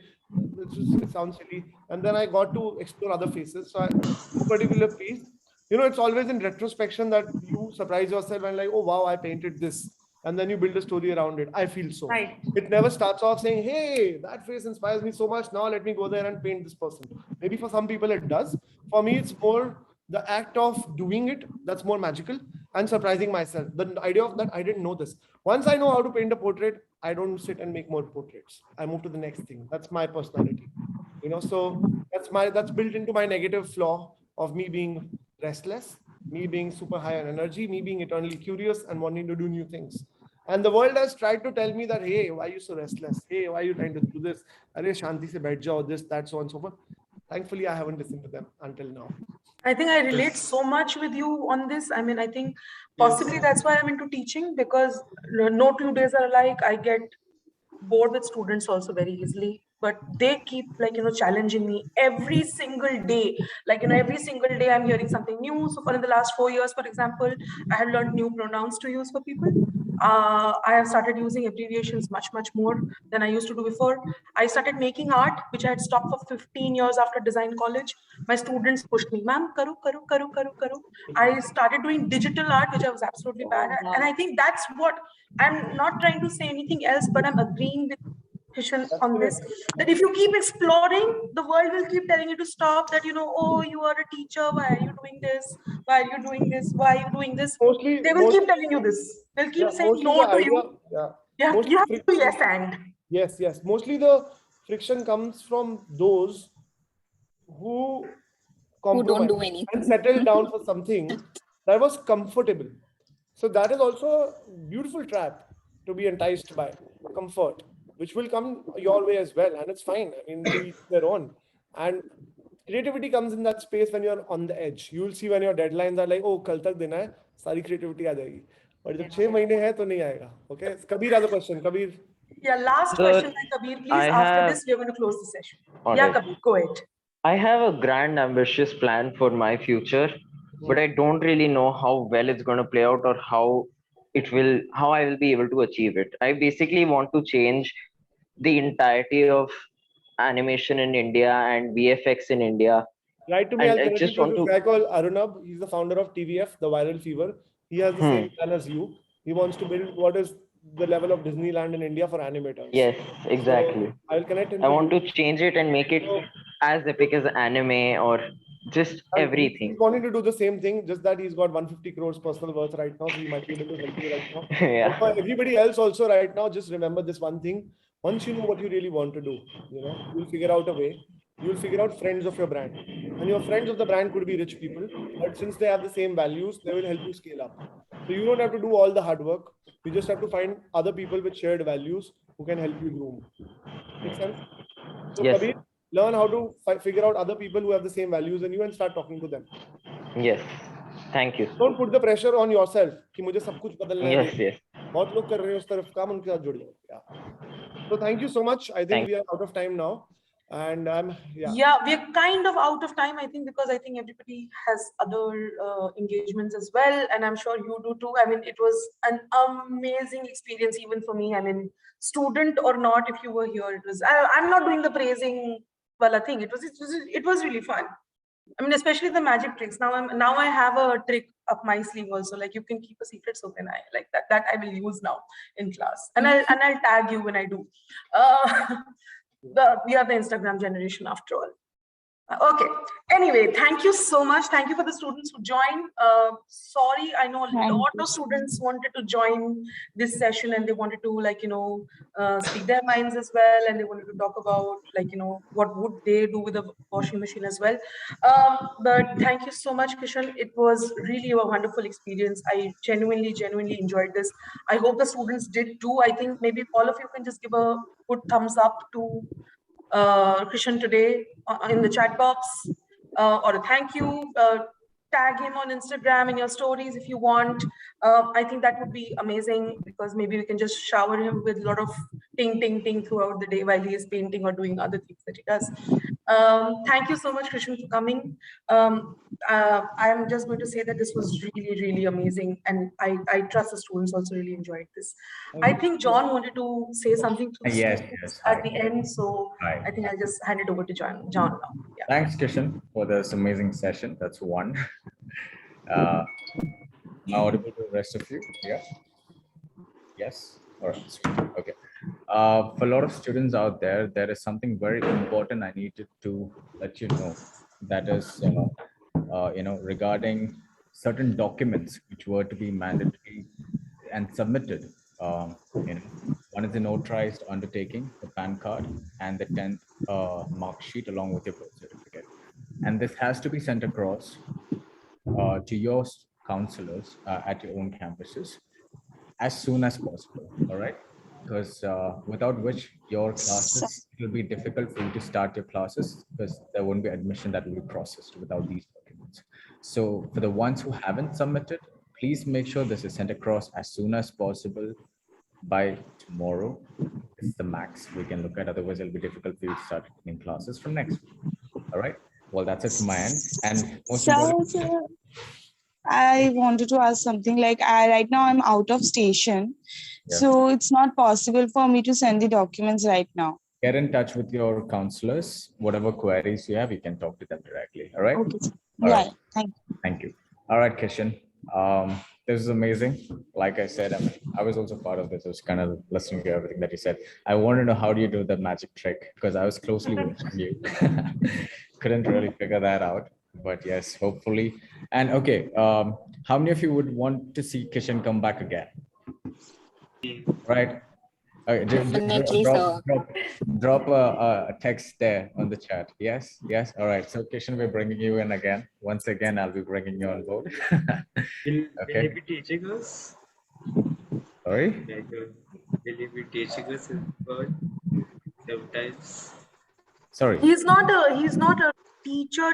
It sounds silly. And then I got to explore other faces. So this particular piece, it's always in retrospection that you surprise yourself and like, oh wow, I painted this. and then you build a story around it. I feel so. Right. It never starts off saying, hey, that face inspires me so much. Now let me go there and paint this person. Maybe for some people it does. For me, it's more the act of doing it that's more magical and surprising myself. The idea of that, I didn't know this. Once I know how to paint a portrait, I don't sit and make more portraits. I move to the next thing. That's my personality. So that's built into my negative flaw of me being restless, me being super high on energy, me being eternally curious and wanting to do new things. And the world has tried to tell me that, hey, why are you so restless? Hey, why are you trying to do this? Arey, Shanti se baith jao, this, that, so on and so forth. Thankfully, I haven't listened to them until now. I think I relate so much with you on this. I mean, I think possibly that's why I'm into teaching, because no 2 days are alike. I get bored with students also very easily, but they keep challenging me every single day. Every single day I'm hearing something new. So for in the last 4 years, for example, I have learned new pronouns to use for people. I have started using abbreviations much more than I used to do before. I started making art, which I had stopped for 15 years after design college. My students pushed me, ma'am, karu. I started doing digital art, which I was absolutely bad at. And I think that's what, I'm not trying to say anything else, but I'm agreeing with Kishan on this, that if you keep exploring, the world will keep telling you to stop, that, oh, you are a teacher, why are you doing this? Why are you doing this? Why are you doing this? They will keep telling you this. They'll keep saying no to you. Yeah, you have to do yes and. Yes. Mostly the friction comes from those who compromise don't do anything and settle down for something that was comfortable. So that is also a beautiful trap to be enticed by, comfort, which will come your way as well. And it's fine. I mean, to each their own. And creativity comes in that space when you're on the edge. You will see when your deadlines are like, oh, kal tak dena hai, sari creativity aa jayegi. But जब 6 महीने है तो नहीं आएगा. Okay, Kabir has a question. Kabir. Yeah, last question, Kabir, please. After this, we're going to close the session. Alright. Kabir, go ahead. I have a grand, ambitious plan for my future, but I don't really know how well it's going to play out or how I will be able to achieve it. I basically want to change the entirety of animation in India and VFX in India. Right to me, And I'll I connect you just to want this to. guy called Arunabh. He's the founder of TVF, the Viral Fever. He has the same plan as you. He wants to build what is the level of Disneyland in India for animators. Yes, exactly. So I'll connect him. I want to change it and make it as epic as anime or just everything. He's wanting to do the same thing, just that he's got 150 crores personal worth right now, so he might be able to help you right now. Yeah. But for everybody else also right now, just remember this one thing. Once you know what you really want to do, you'll figure out a way. You'll figure out friends of your brand. And your friends of the brand could be rich people, but since they have the same values, they will help you scale up. So you don't have to do all the hard work. You just have to find other people with shared values who can help you groom. Make sense? So Yes. Kabir, learn how to figure out other people who have the same values and you and start talking to them. Yes. Thank you. Don't put the pressure on yourself कि मुझे सब कुछ बदलना है. Yes. बहुत लोग कर रहे हैं उस तरफ काम, उनके साथ जुड़ जाओ. So thank you so much. I think we are out of time now. And we're kind of out of time, I think, because I think everybody has other engagements as well, and I'm sure you do too. I mean, it was an amazing experience even for me. I mean, student or not, if you were here, it was. I'm not doing the praising wala thing. It was really fun. I mean, especially the magic tricks. Now I have a trick up my sleeve also. Like, you can keep a secret, so can I. Like that I will use now in class, and I'll tag you when I do. We are the Instagram generation after all. Okay. Anyway, thank you so much. Thank you for the students who joined. Sorry, I know a lot of students wanted to join this session and they wanted to speak their minds as well, and they wanted to talk about what would they do with a washing machine as well. But thank you so much, Kishan. It was really a wonderful experience. I genuinely enjoyed this. I hope the students did too. I think maybe all of you can just give a good thumbs up to Kishan today in the chat box, or a thank you. Tag him on Instagram in your stories if you want. I think that would be amazing, because maybe we can just shower him with a lot of ting throughout the day while he is painting or doing other things that he does. Thank you so much, Krishan, for coming. I am just going to say that this was really amazing, and I trust the students also really enjoyed this. I think John wanted to say something to the students at the end, so I think I'll just hand it over to John now. Yeah. Thanks, Kishan, for this amazing session. That's one. Now audible to the rest of you. Yeah. Yes. All right. Sweet. Okay. For a lot of students out there, there is something very important I needed to let you know. That is, regarding certain documents which were to be mandatory and submitted. One is the notarized undertaking, the PAN card, and the 10th mark sheet along with your birth certificate. And this has to be sent across to your counselors at your own campuses as soon as possible. All right, because without which your classes, it will be difficult for you to start your classes because there won't be admission that will be processed without these documents. So for the ones who haven't submitted, please make sure this is sent across as soon as possible by tomorrow. It's the max we can look at. Otherwise, it'll be difficult for you to start in classes from next week. All right. Well, that's it from my end. And most Sir, I wanted to ask something. Like, right now I'm out of station, so it's not possible for me to send the documents right now. get in touch with your counselors. Whatever queries you have, you can talk to them directly. All right. Okay. All Yeah. right. Thank you. Thank you. All right, Kishan. This is amazing. Like I said, I was also part of this. I was kind of listening to everything that you said. I want to know, how do you do the magic trick? Because I was closely watching you. Couldn't really figure that out. But yes, hopefully. And okay, how many of you would want to see Kishan come back again? Right. Okay, Definitely, drop a text there on the chat. Yes, yes. All right. So Kishan, we're bringing you in again. Once again, I'll be bringing you on board. Will you be teaching us? Sorry. Will you be teaching us in Perl sometimes? Sorry. He's not a teacher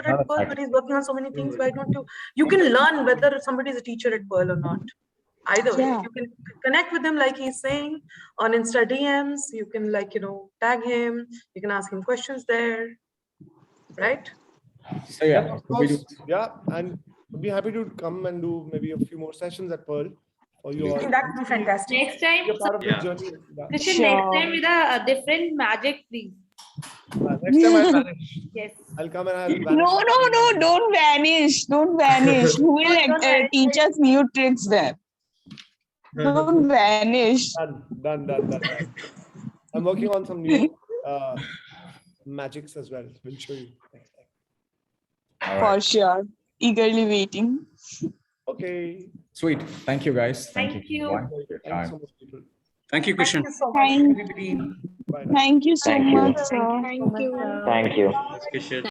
at Pearl, but he's working on so many things. Why don't you can learn whether somebody is a teacher at Pearl or not. Either way, you can connect with him like he's saying on Insta DMs. You can tag him. You can ask him questions there, right? So yeah, of course. Yeah, and we'd be happy to come and do maybe a few more sessions at Pearl for you I all. think that would be fantastic. Next time, You're part of the journey. Yeah. Krishan, next time with a different magic, please. Next time I'll vanish. Yes. I'll come and I'll vanish. No, don't vanish. Don't vanish. Who will teach us new tricks there? Don't vanish. Done. I'm working on some new magics as well. We'll show you next time. For sure. Eagerly waiting. Okay. Sweet. Thank you, guys. Thank you. everyone for your Thank you time. so much, people. Thank you, Kishan. Thank you so Thank you. much, sir. Thank you. Thank you. Kishan.